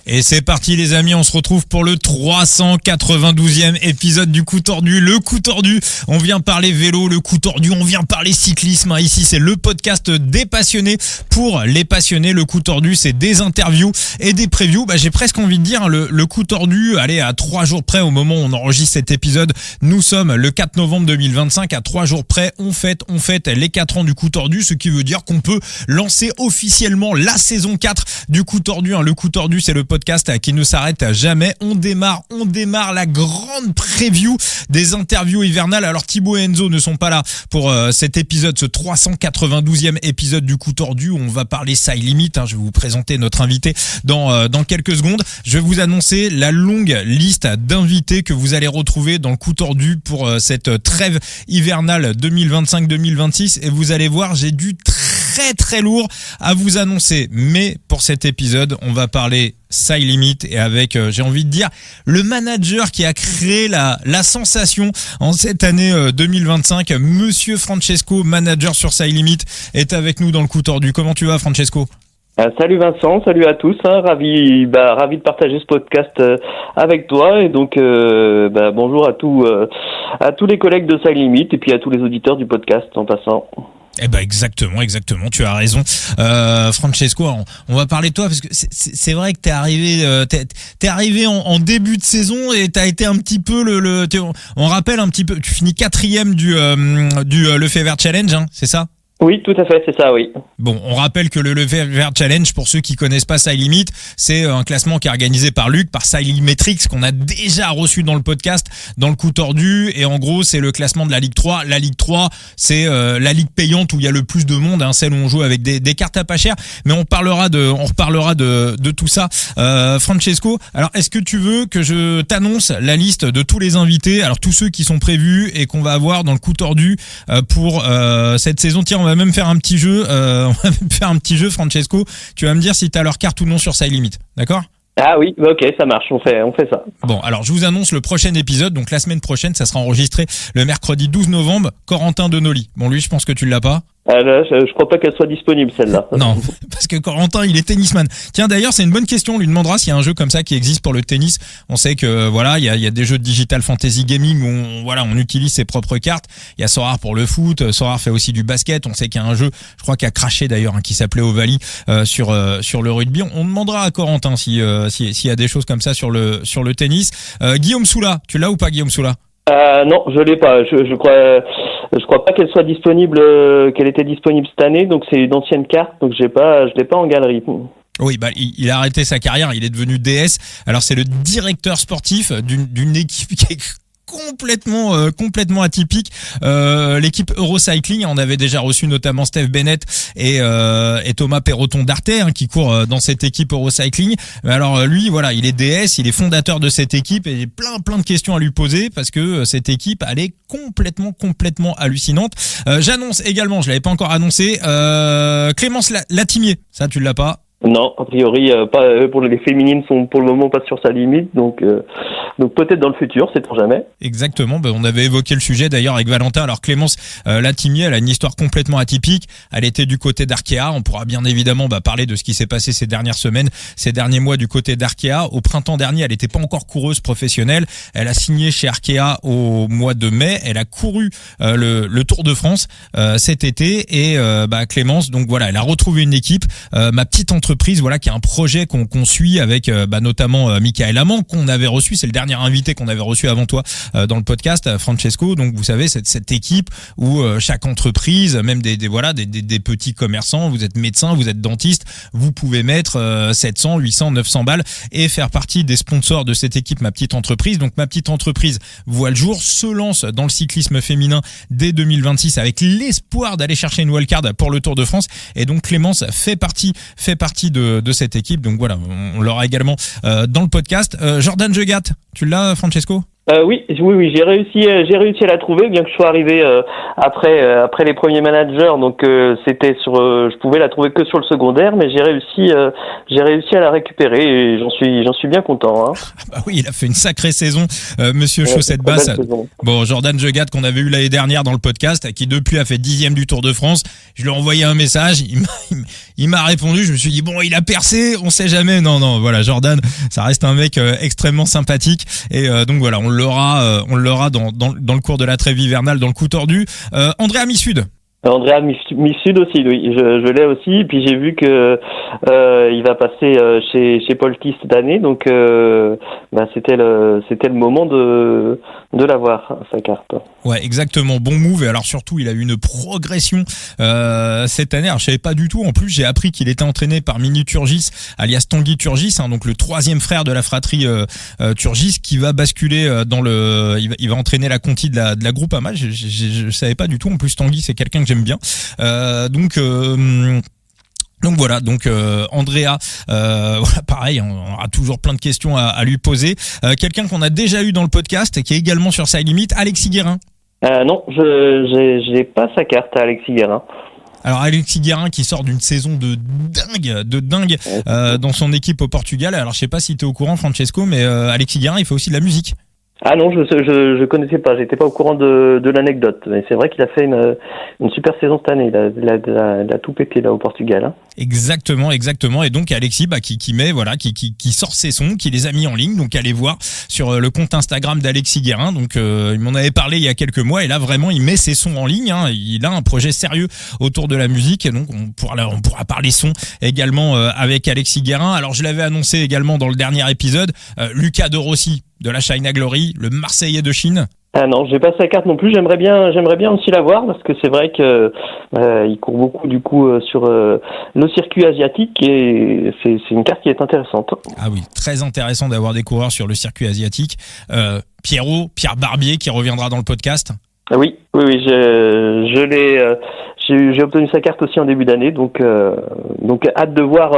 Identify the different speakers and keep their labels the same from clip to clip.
Speaker 1: Et c'est parti les amis, on se retrouve pour le 392e épisode du Coup Tordu. Le Coup Tordu, on vient parler vélo, le Coup Tordu, on vient parler cyclisme. Ici c'est le podcast des passionnés pour les passionnés. Le Coup Tordu, c'est des interviews et des previews. J'ai presque envie de dire le Coup Tordu, allez, à 3 jours près au moment où on enregistre cet épisode. Nous sommes le 4 novembre 2025, à 3 jours près, on fête les 4 ans du Coup Tordu, ce qui veut dire qu'on peut lancer officiellement la saison 4 du Coup Tordu. Le Coup Tordu, c'est le podcast qui ne s'arrête jamais. On démarre la grande preview des interviews hivernales. Alors Thibaut et Enzo ne sont pas là pour cet épisode, ce 392e épisode du Coup Tordu. On va parler Side Limit. Je vais vous présenter notre invité dans quelques secondes. Je vais vous annoncer la longue liste d'invités que vous allez retrouver dans le Coup Tordu pour cette trêve hivernale 2025-2026. Et vous allez voir, j'ai du très lourd à vous annoncer. Mais pour cet épisode, on va parler Side Limit et avec, j'ai envie de dire, le manager qui a créé la sensation en cette année 2025. Monsieur Francesco, manager sur Side Limit, est avec nous dans le Coup Tordu. Comment tu vas, Francesco ?
Speaker 2: Salut Vincent, salut à tous, ravi de partager ce podcast avec toi et donc bonjour à tous les collègues de Side Limit et puis à tous les auditeurs du podcast en passant.
Speaker 1: Exactement, tu as raison. Francesco, on va parler de toi parce que c'est vrai que t'es arrivé en début de saison et t'as été un petit peu on rappelle un petit peu, tu finis 4e du Lefebvre Challenge, c'est ça ?
Speaker 2: Oui, tout à fait, c'est ça, oui.
Speaker 1: Bon, on rappelle que le Lefebvre Challenge, pour ceux qui connaissent pas Side Limit, c'est un classement qui est organisé par Luc, par Cylimetrics, qu'on a déjà reçu dans le podcast, dans le Coup Tordu. Et en gros, c'est le classement de la Ligue 3. La Ligue 3, c'est la ligue payante où il y a le plus de monde, celle où on joue avec des cartes à pas cher. Mais on reparlera de tout ça. Francesco, alors est-ce que tu veux que je t'annonce la liste de tous les invités, alors tous ceux qui sont prévus et qu'on va avoir dans le Coup Tordu pour cette saison? Tiens, on va même faire un petit jeu. Francesco. Tu vas me dire si tu as leur carte ou non sur Side Limit. D'accord ?
Speaker 2: Ah oui, ok, ça marche, on fait ça.
Speaker 1: Bon, alors je vous annonce le prochain épisode. Donc la semaine prochaine, ça sera enregistré le mercredi 12 novembre. Corentin Denoli. Bon, lui, je pense que tu l'as pas.
Speaker 2: Je crois pas qu'elle soit disponible, celle-là.
Speaker 1: Non, parce que Corentin, il est tennisman. Tiens, d'ailleurs, c'est une bonne question. On lui demandera s'il y a un jeu comme ça qui existe pour le tennis. On sait que, voilà, il y a des jeux de digital fantasy gaming où on utilise ses propres cartes. Il y a Sorare pour le foot. Sorare fait aussi du basket. On sait qu'il y a un jeu, je crois qu'il a craché d'ailleurs, qui s'appelait Ovalie, sur le rugby. On demandera à Corentin s'il y a des choses comme ça sur le tennis. Guillaume Soula, tu l'as ou pas, Guillaume Soula?
Speaker 2: Non, je l'ai pas. Je crois pas qu'elle soit disponible, qu'elle était disponible cette année. Donc c'est une ancienne carte, donc je l'ai pas en galerie.
Speaker 1: Oui, il a arrêté sa carrière. Il est devenu DS. Alors c'est le directeur sportif d'une équipe qui est complètement atypique, l'équipe Eurocycling. On avait déjà reçu notamment Steph Bennett et Thomas Perroton d'Arte, qui courent dans cette équipe Eurocycling. Alors lui, voilà, il est DS, il est fondateur de cette équipe et j'ai plein de questions à lui poser parce que cette équipe, elle est complètement hallucinante. J'annonce également, je l'avais pas encore annoncé, Clémence Latimier. Ça, tu l'as pas?
Speaker 2: Non, a priori, pas. Pour les féminines sont pour le moment pas sur Sa Limite, donc peut-être dans le futur, sait-on jamais.
Speaker 1: Exactement, on avait évoqué le sujet d'ailleurs avec Valentin. Alors Clémence Latimier, elle a une histoire complètement atypique. Elle était du côté d'Arkea. On pourra bien évidemment parler de ce qui s'est passé ces dernières semaines, ces derniers mois du côté d'Arkea. Au printemps dernier, elle n'était pas encore coureuse professionnelle. Elle a signé chez Arkea au mois de mai. Elle a couru le Tour de France cet été et Clémence, donc voilà, elle a retrouvé une équipe, ma petite entreprise, voilà, qui a un projet qu'on suit avec notamment Michael Amand, qu'on avait reçu. C'est le dernier invité qu'on avait reçu avant toi dans le podcast, Francesco. Donc vous savez, cette équipe où chaque entreprise, même des petits commerçants, vous êtes médecin, vous êtes dentiste, vous pouvez mettre 700, 800, 900 balles et faire partie des sponsors de cette équipe, ma petite entreprise. Donc ma petite entreprise voit le jour, se lance dans le cyclisme féminin dès 2026 avec l'espoir d'aller chercher une wildcard pour le Tour de France. Et donc Clémence fait partie de cette équipe. Donc voilà, on l'aura également dans le podcast. Jordan Jegat, tu l'as, Francesco ?
Speaker 2: Oui, j'ai réussi à la trouver, bien que je sois arrivé après les premiers managers, donc c'était je pouvais la trouver que sur le secondaire, mais j'ai réussi à la récupérer et j'en suis bien content. Hein.
Speaker 1: Bah oui, il a fait une sacrée saison, Monsieur
Speaker 2: Ouais,
Speaker 1: Chaussette
Speaker 2: très
Speaker 1: Basse.
Speaker 2: belle saison.
Speaker 1: Bon, Jordan Jegat qu'on avait eu l'année dernière dans le podcast, qui depuis a fait 10e du Tour de France. Je lui ai envoyé un message, il m'a répondu. Je me suis dit bon, il a percé, on sait jamais. Non, voilà, Jordan, ça reste un mec extrêmement sympathique et donc voilà, on l'aura dans le cours de la trêve hivernale dans le coup tordu. Andrea Missud.
Speaker 2: Andrea Missud aussi, oui, je l'ai aussi. Et puis j'ai vu que il va passer chez Polti cette année, donc c'était le moment de l'avoir sa carte.
Speaker 1: Ouais, exactement, bon move. Et alors surtout, il a eu une progression cette année. Alors je savais pas du tout. En plus, j'ai appris qu'il était entraîné par Mini Turgis, alias Tanguy Turgis, donc le troisième frère de la fratrie Turgis, qui va basculer il va entraîner la Conti de la Groupama. Je savais pas du tout. En plus, Tanguy, c'est quelqu'un que j'aime bien. Donc voilà, Andrea, voilà, pareil, on aura toujours plein de questions à lui poser. Quelqu'un qu'on a déjà eu dans le podcast, qui est également sur Side Limit, Alexis Guérin.
Speaker 2: Non, j'ai pas sa carte à Alexis Guérin.
Speaker 1: Alors Alexis Guérin qui sort d'une saison de dingue dans son équipe au Portugal. Alors je sais pas si tu es au courant, Francesco, mais Alexis Guérin, il fait aussi de la musique.
Speaker 2: Ah non, je connaissais pas, j'étais pas au courant de l'anecdote. Mais c'est vrai qu'il a fait une super saison cette année, il a tout pété là au Portugal. Hein.
Speaker 1: Exactement. Et donc Alexis, qui sort ses sons, qui les a mis en ligne. Donc allez voir sur le compte Instagram d'Alexis Guérin. Donc il m'en avait parlé il y a quelques mois et là vraiment il met ses sons en ligne. Hein. Il a un projet sérieux autour de la musique. Et donc on pourra parler son également avec Alexis Guérin. Alors je l'avais annoncé également dans le dernier épisode, Lucas De Rossi de la China Glory, le Marseillais de Chine.
Speaker 2: Ah non, j'ai pas sa carte non plus. J'aimerais bien aussi la voir parce que c'est vrai que il court beaucoup du coup sur le circuit asiatique et c'est une carte qui est intéressante.
Speaker 1: Ah oui, très intéressant d'avoir des coureurs sur le circuit asiatique. Pierre Barbier qui reviendra dans le podcast.
Speaker 2: Oui, je l'ai. J'ai obtenu sa carte aussi en début d'année, donc hâte de voir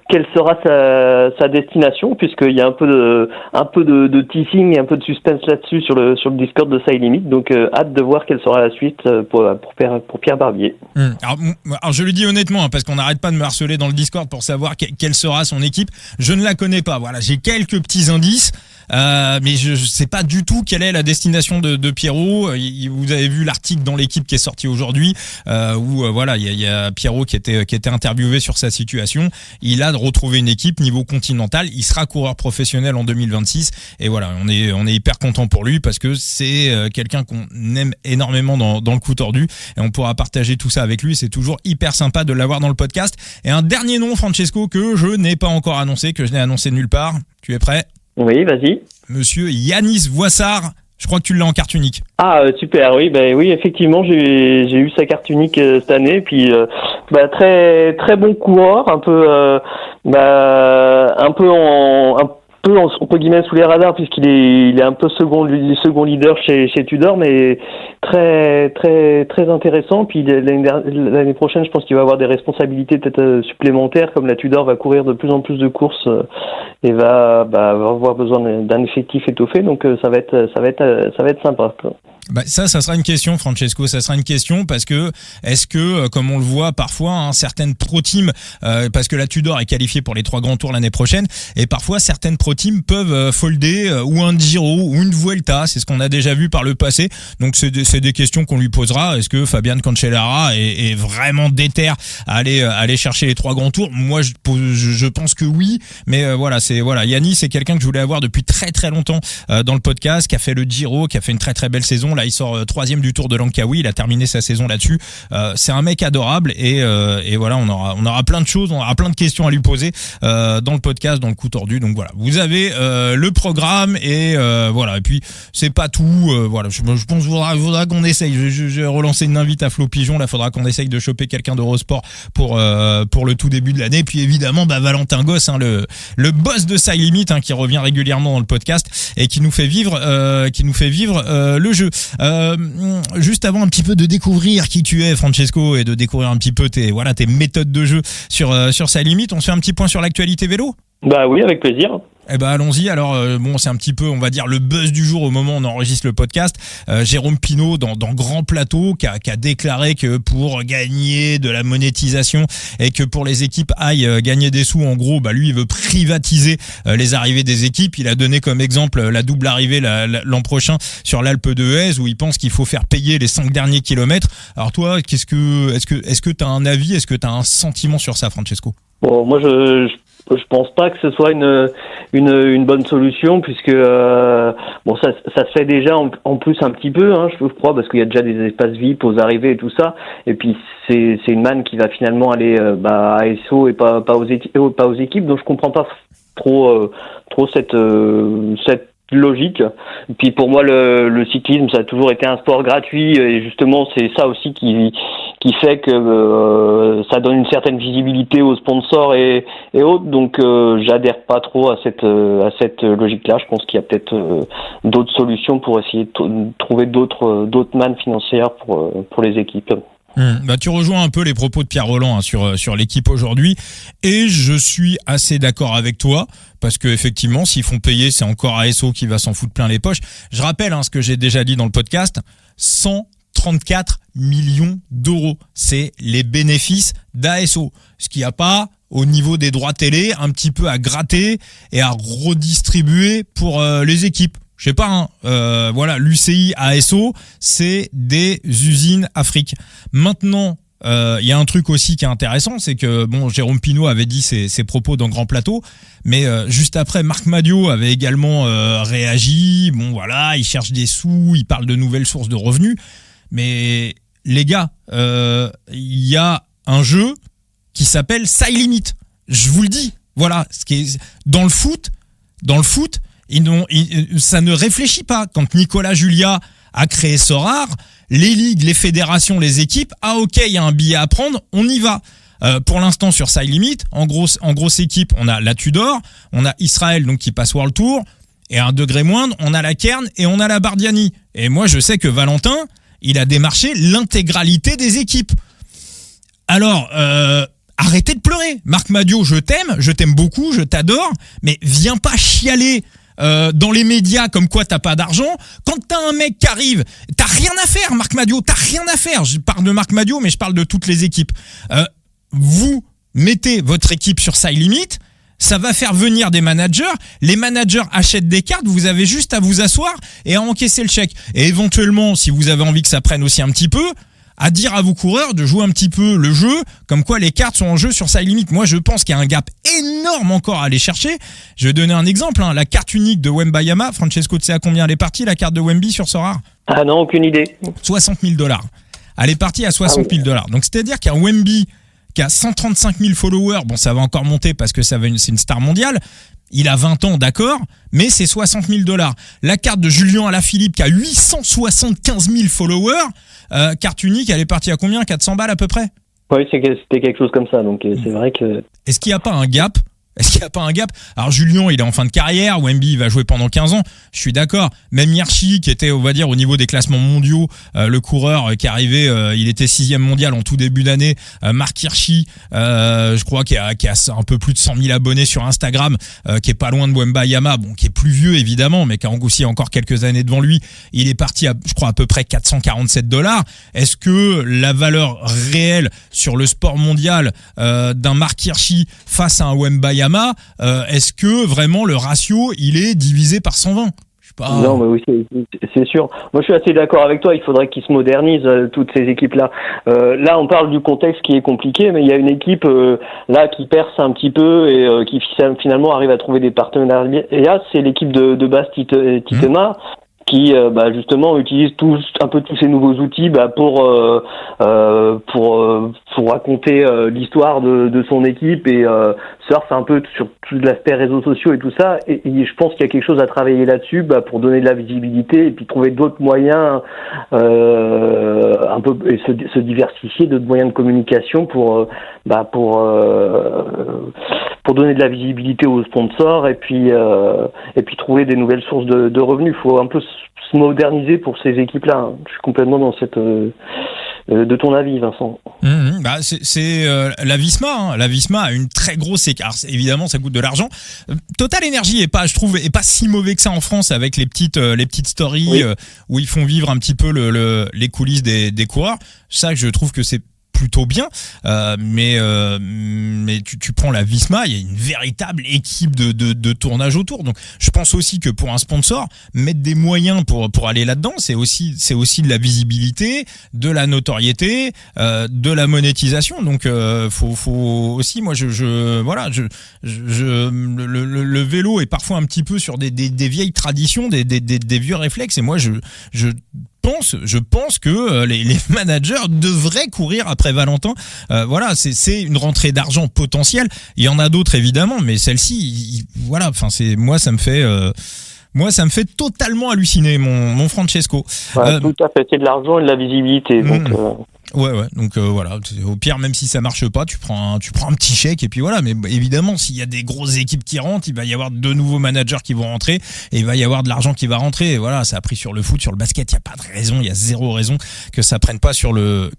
Speaker 2: quelle sera sa destination, puisqu'il y a un peu de teasing et un peu de suspense là-dessus sur le Discord de Side Limit, donc hâte de voir quelle sera la suite pour Pierre Barbier.
Speaker 1: Alors je le dis honnêtement, parce qu'on n'arrête pas de me harceler dans le Discord pour savoir quelle sera son équipe. Je ne la connais pas. Voilà, j'ai quelques petits indices. Mais je sais pas du tout quelle est la destination de Pierrot. Vous avez vu l'article dans l'équipe qui est sorti aujourd'hui où voilà, il y a Pierrot qui était interviewé sur sa situation. Il a retrouvé une équipe niveau continental. Il sera coureur professionnel en 2026 et voilà, on est hyper content pour lui parce que c'est quelqu'un qu'on aime énormément dans le coup tordu et on pourra partager tout ça avec lui. C'est toujours hyper sympa de l'avoir dans le podcast. Et un dernier nom, Francesco, que je n'ai pas encore annoncé, que je n'ai annoncé nulle part. Tu es prêt ?
Speaker 2: Oui, vas-y.
Speaker 1: Monsieur Yanis Voissard, je crois que tu l'as en carte unique. Ah,
Speaker 2: super, oui, effectivement, j'ai eu sa carte unique cette année, puis très très bon coureur, un peu entre guillemets sous les radars puisqu'il est un peu second leader chez Tudor, mais très très très intéressant. Puis l'année prochaine, je pense qu'il va avoir des responsabilités peut-être supplémentaires, comme la Tudor va courir de plus en plus de courses et va avoir besoin d'un effectif étoffé, donc ça va être sympa, quoi.
Speaker 1: Ça sera une question, Francesco, ça sera une question parce que est-ce que, comme on le voit parfois, certaines pro teams, parce que la Tudor est qualifiée pour les 3 grands tours l'année prochaine, et parfois certaines pro teams peuvent folder ou un Giro ou une Vuelta, c'est ce qu'on a déjà vu par le passé. Donc c'est des questions qu'on lui posera. Est-ce que Fabian Cancellara est vraiment déter à aller chercher les 3 grands tours? Moi, je pense que oui, mais Yannis, c'est quelqu'un que je voulais avoir depuis très très longtemps dans le podcast, qui a fait le Giro, qui a fait une très très belle saison. Là, il sort 3e du Tour de Langkawi. Il a terminé sa saison là-dessus. C'est un mec adorable et voilà, on aura plein de choses, on aura plein de questions à lui poser dans le podcast, dans le coup tordu. Donc voilà, vous avez le programme et voilà. Et puis c'est pas tout. Voilà, je pense qu'il faudra qu'on essaye. Je vais relancer une invite à Flo Pigeon. Là, faudra qu'on essaye de choper quelqu'un d'Eurosport pour le tout début de l'année. Puis évidemment, Valentin Goss, le boss de Side Limit, qui revient régulièrement dans le podcast et qui nous fait vivre le jeu. Juste avant un petit peu de découvrir qui tu es, Francesco, et de découvrir un petit peu tes méthodes de jeu sur Side Limit, on se fait un petit point sur l'actualité vélo.
Speaker 2: Oui, avec plaisir.
Speaker 1: Eh ben allons-y. Alors bon, c'est un petit peu, on va dire, le buzz du jour au moment où on enregistre le podcast. Jérôme Pinault dans Grand Plateau qui a déclaré que pour gagner de la monétisation et que pour les équipes aillent gagner des sous, en gros, lui il veut privatiser les arrivées des équipes. Il a donné comme exemple la double arrivée l'an prochain sur l'Alpe d'Huez où il pense qu'il faut faire payer les 5 derniers kilomètres. Alors toi, est-ce que t'as un avis, est-ce que t'as un sentiment sur ça, Francesco?
Speaker 2: Bon, moi je pense pas que ce soit une bonne solution puisque bon ça se fait déjà en plus un petit peu, je crois, parce qu'il y a déjà des espaces VIP aux arrivées et tout ça, et puis c'est une manne qui va finalement aller à SO et pas aux équipes, donc je comprends pas trop cette logique. Et puis pour moi le cyclisme ça a toujours été un sport gratuit et justement c'est ça aussi qui fait que ça donne une certaine visibilité aux sponsors et autres, donc j'adhère pas trop à cette logique-là. Je pense qu'il y a peut-être d'autres solutions pour essayer de trouver d'autres mannes financières pour les équipes.
Speaker 1: Tu rejoins un peu les propos de Pierre Rolland sur l'équipe aujourd'hui, et je suis assez d'accord avec toi parce que effectivement s'ils font payer, c'est encore ASO qui va s'en foutre plein les poches. Je rappelle ce que j'ai déjà dit dans le podcast, 134 millions d'euros, c'est les bénéfices d'ASO, ce qu'il n'y a pas au niveau des droits télé, un petit peu à gratter et à redistribuer pour les équipes. Je sais pas, voilà, l'UCI ASO, c'est des usines Afrique. Maintenant, il y a un truc aussi qui est intéressant, c'est que Jérôme Pinault avait dit ses propos dans Grand Plateau, mais juste après, Marc Madiot avait également réagi. Bon, voilà, il cherche des sous, il parle de nouvelles sources de revenus, mais les gars, il y a un jeu qui s'appelle Side Limit. Je vous le dis, voilà, ce qui est dans le foot. Ça ne réfléchit pas. Quand Nicolas Julia a créé Sorare, les ligues, les fédérations, les équipes, ok, il y a un billet à prendre, on y va. Pour l'instant, sur Side Limit, en grosse équipe, on a la Tudor, on a Israël donc qui passe World Tour, et à un degré moindre, on a la Kern et on a la Bardiani. Et moi, je sais que Valentin, il a démarché l'intégralité des équipes. Alors, arrêtez de pleurer. Marc Madiot, je t'aime beaucoup, je t'adore, mais viens pas chialer dans les médias comme quoi t'as pas d'argent. Quand t'as un mec qui arrive, t'as rien à faire, Marc Madiot, t'as rien à faire. Je parle de Marc Madiot, mais je parle de toutes les équipes. Vous mettez votre équipe sur Side Limit, ça va faire venir des managers, les managers achètent des cartes, vous avez juste à vous asseoir et à encaisser le chèque. Et éventuellement, si vous avez envie que ça prenne aussi un petit peu, à dire à vos coureurs de jouer un petit peu le jeu, comme quoi les cartes sont en jeu sur Side Limit. Moi, je pense qu'il y a un gap énorme encore à aller chercher. Je vais donner un exemple, la carte unique de Wembayama. Francesco, tu sais à combien elle est partie, la carte de Wemby sur Sorare?
Speaker 2: Ah non, aucune idée.
Speaker 1: $60,000. Elle est partie à $60,000. Donc, c'est-à-dire qu'un Wemby qui a 135 000 followers, bon, ça va encore monter parce que c'est une star mondiale. Il a 20 ans, d'accord, mais c'est $60,000. La carte de Julien Alaphilippe qui a 875 000 followers, carte unique, elle est partie à combien? 400 balles à peu près?
Speaker 2: Oui, c'était quelque chose comme ça, donc c'est vrai que...
Speaker 1: Est-ce qu'il n'y a pas un gap? Alors Julien, il est en fin de carrière, Wemby il va jouer pendant 15 ans, je suis d'accord. Même Hirschi, qui était, on va dire, au niveau des classements mondiaux, le coureur qui arrivait, il était 6e mondial en tout début d'année. Marc Hirschi, je crois qui a un peu plus de 100 000 abonnés sur Instagram, qui est pas loin de Wembayama, bon, qui est plus vieux évidemment, mais qui a aussi encore quelques années devant lui. Il est parti à, je crois, à peu près $447. Est-ce que la valeur réelle sur le sport mondial d'un Marc Hirschi face à un Wembayama, est-ce que vraiment le ratio il est divisé par 120?
Speaker 2: Non, mais oui, c'est sûr. Moi, je suis assez d'accord avec toi. Il faudrait qu'ils se modernisent, toutes ces équipes-là. Là, on parle du contexte qui est compliqué, mais il y a une équipe là qui perce un petit peu et qui finalement arrive à trouver des partenariats. C'est l'équipe de Bas Titema. Qui justement utilise un peu tous ces nouveaux outils pour raconter l'histoire de son équipe et surfe un peu sur tout l'aspect réseaux sociaux et tout ça, et je pense qu'il y a quelque chose à travailler là-dessus pour donner de la visibilité et puis trouver d'autres moyens un peu et se diversifier, d'autres moyens de communication pour donner de la visibilité aux sponsors et puis trouver des nouvelles sources de revenus. Il faut un peu se moderniser pour ces équipes-là. Je suis complètement dans de ton avis, Vincent.
Speaker 1: C'est la Visma. Hein. La Visma a une très grosse écart. Évidemment, ça coûte de l'argent. Total Energy est pas si mauvais que ça en France avec les petites stories
Speaker 2: Oui.
Speaker 1: Où ils font vivre un petit peu les coulisses des coureurs. Ça, je trouve que c'est plutôt bien, mais tu prends la Visma, il y a une véritable équipe de tournage autour. Donc, je pense aussi que pour un sponsor, mettre des moyens pour aller là-dedans, c'est aussi de la visibilité, de la notoriété, de la monétisation. Donc, faut aussi, moi, le vélo est parfois un petit peu sur des vieilles traditions, des vieux réflexes. Et moi, je pense que les managers devraient courir après Valentin. Voilà, c'est une rentrée d'argent potentielle. Il y en a d'autres évidemment, mais celle-ci, voilà. Enfin, moi ça me fait totalement halluciner mon Francesco.
Speaker 2: Ouais, tout à fait, c'est de l'argent et de la visibilité. Donc,
Speaker 1: Ouais. Donc voilà. Au pire, même si ça marche pas, tu prends un petit chèque et puis voilà. Mais évidemment, s'il y a des grosses équipes qui rentrent, il va y avoir de nouveaux managers qui vont rentrer et il va y avoir de l'argent qui va rentrer. Et voilà, ça a pris sur le foot, sur le basket. Il y a pas de raison, il y a zéro raison que ça prenne pas sur le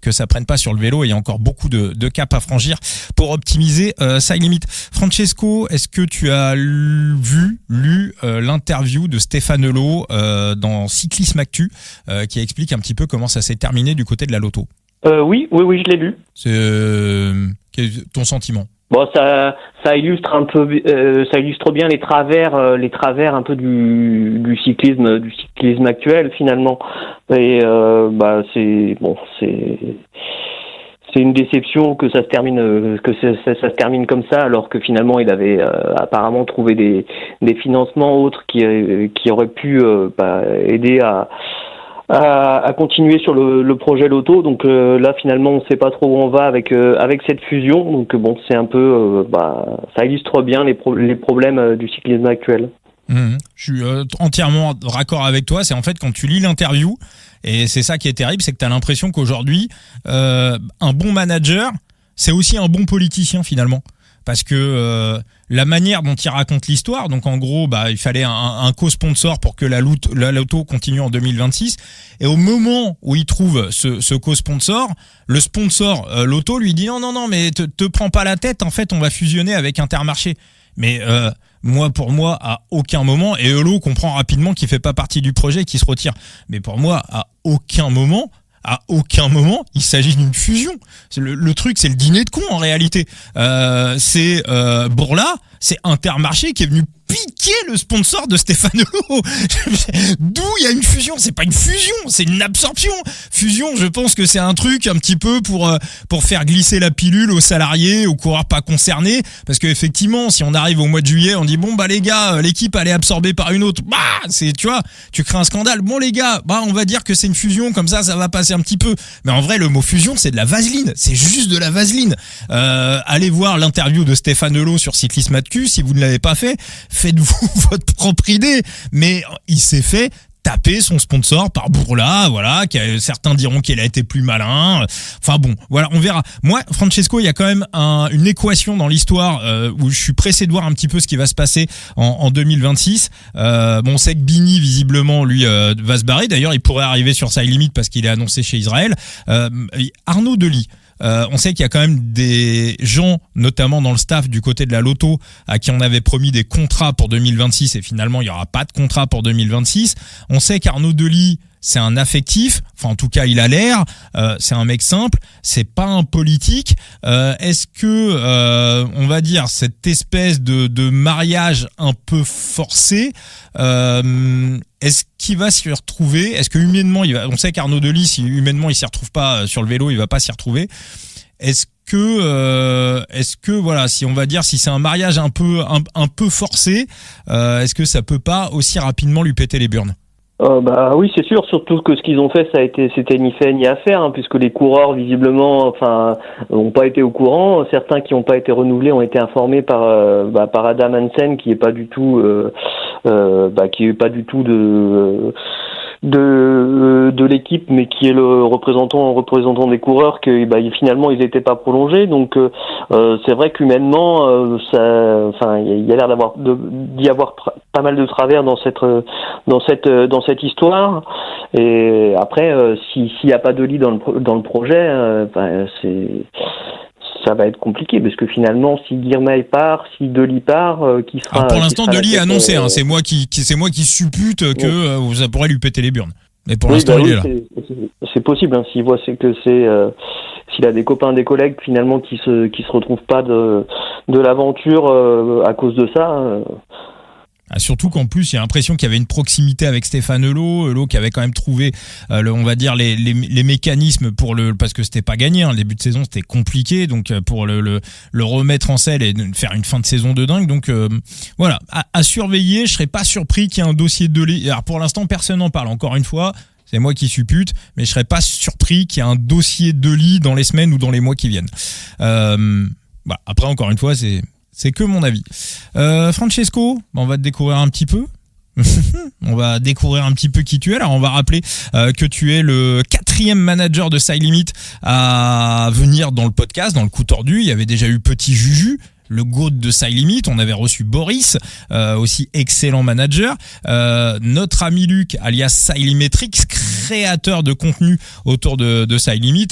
Speaker 1: vélo. Et il y a encore beaucoup de caps à franchir pour optimiser Side Limit. Francesco, est-ce que tu as lu l'interview de Stéphane Lô dans Cyclisme Actu qui explique un petit peu comment ça s'est terminé du côté de la Loto?
Speaker 2: Oui, je l'ai lu.
Speaker 1: Quel est ton sentiment?
Speaker 2: Bon, ça illustre un peu, ça illustre bien les travers un peu du cyclisme actuel finalement. Et c'est une déception que ça se termine comme ça, alors que finalement il avait apparemment trouvé des financements autres qui auraient pu aider à continuer sur le projet Loto. Donc là finalement on ne sait pas trop où on va avec cette fusion. Donc bon, c'est un peu ça illustre bien les problèmes du cyclisme actuel.
Speaker 1: Je suis entièrement raccord avec toi. C'est en fait quand tu lis l'interview, et c'est ça qui est terrible, c'est que tu as l'impression qu'aujourd'hui un bon manager, c'est aussi un bon politicien finalement. Parce que la manière dont il raconte l'histoire, donc en gros, il fallait un co-sponsor pour que la Loto continue en 2026. Et au moment où il trouve ce co-sponsor, le sponsor Loto lui dit non, mais te prends pas la tête. En fait, on va fusionner avec Intermarché. Mais pour moi, à aucun moment, et Elo comprend rapidement qu'il fait pas partie du projet, qu'il se retire. Mais pour moi, à aucun moment, il s'agit d'une fusion. Le truc, c'est le dîner de con en réalité. C'est Bourla, c'est Intermarché qui est venu piquer le sponsor de Stéphane Lô. D'où il y a une fusion. C'est pas une fusion, c'est une absorption. Fusion, je pense que c'est un truc un petit peu pour faire glisser la pilule aux salariés, aux coureurs pas concernés. Parce que effectivement, si on arrive au mois de juillet, on dit les gars, l'équipe elle est absorbée par une autre. Tu crées un scandale. Bon les gars, on va dire que c'est une fusion, comme ça va passer un petit peu. Mais en vrai, le mot fusion, c'est de la vaseline. C'est juste de la vaseline. Allez voir l'interview de Stéphane Lô sur Cyclisme Actu si vous ne l'avez pas fait. Faites-vous votre propre idée. Mais il s'est fait taper son sponsor par Bourla, voilà, certains diront qu'il a été plus malin. Enfin bon, voilà, on verra. Moi, Francesco, il y a quand même une équation dans l'histoire où je suis pressé de voir un petit peu ce qui va se passer en 2026. On sait que Bini, visiblement, lui, va se barrer. D'ailleurs, il pourrait arriver sur Side Limit parce qu'il est annoncé chez Israël. Arnaud Delis. On sait qu'il y a quand même des gens, notamment dans le staff du côté de la Loto, à qui on avait promis des contrats pour 2026 et finalement il n'y aura pas de contrat pour 2026. On sait qu'Arnaud Delis, c'est un affectif, enfin en tout cas il a l'air, c'est un mec simple, c'est pas un politique. Est-ce que, on va dire, cette espèce de mariage un peu forcé, est-ce qu'il va s'y retrouver? Est-ce que humainement, on sait qu'Arnaud Delis, si humainement il s'y retrouve pas sur le vélo, il va pas s'y retrouver. Est-ce que voilà, si on va dire, si c'est un mariage un peu forcé, est-ce que ça peut pas aussi rapidement lui péter les burnes?
Speaker 2: Oui, c'est sûr, surtout que ce qu'ils ont fait, c'était ni fait ni à faire, puisque les coureurs visiblement, n'ont pas été au courant. Certains qui n'ont pas été renouvelés ont été informés par Adam Hansen, qui est pas du tout de l'équipe, mais qui est le représentant des coureurs, que finalement ils n'étaient pas prolongés. Donc c'est vrai qu'humainement, il y a l'air d'y avoir pas mal de travers dans cette histoire. Et après, s'il n'y a pas de lit dans le projet, ça va être compliqué, parce que finalement, si Girmay part, si Dely part, qui sera...
Speaker 1: Alors pour l'instant, Dely est annoncé, c'est moi qui suppute que ça pourrait lui péter les burnes. Mais pour l'instant, il est là.
Speaker 2: C'est possible, s'il voit s'il a des copains, des collègues finalement qui se retrouvent pas de l'aventure à cause de ça.
Speaker 1: Surtout qu'en plus, il y a l'impression qu'il y avait une proximité avec Stéphane Hellot qui avait quand même trouvé, on va dire, les mécanismes parce que c'était pas gagné, le début de saison c'était compliqué, donc pour le remettre en selle et faire une fin de saison de dingue. Donc voilà, à surveiller. Je serais pas surpris qu'il y ait un dossier de Dely. Alors pour l'instant, personne n'en parle. Encore une fois, c'est moi qui suppute, mais je serais pas surpris qu'il y ait un dossier de Dely dans les semaines ou dans les mois qui viennent. Voilà. Après, encore une fois, c'est que mon avis. Francesco, on va te découvrir un petit peu. On va découvrir un petit peu qui tu es. Alors, on va rappeler que tu es le 4e manager de Side Limit à venir dans le podcast, dans le coup tordu. Il y avait déjà eu Petit Juju, le GOAT de Side Limit. On avait reçu Boris, aussi excellent manager. Notre ami Luc, alias Sidelimmetrix, créateur de contenu autour de Side Limit.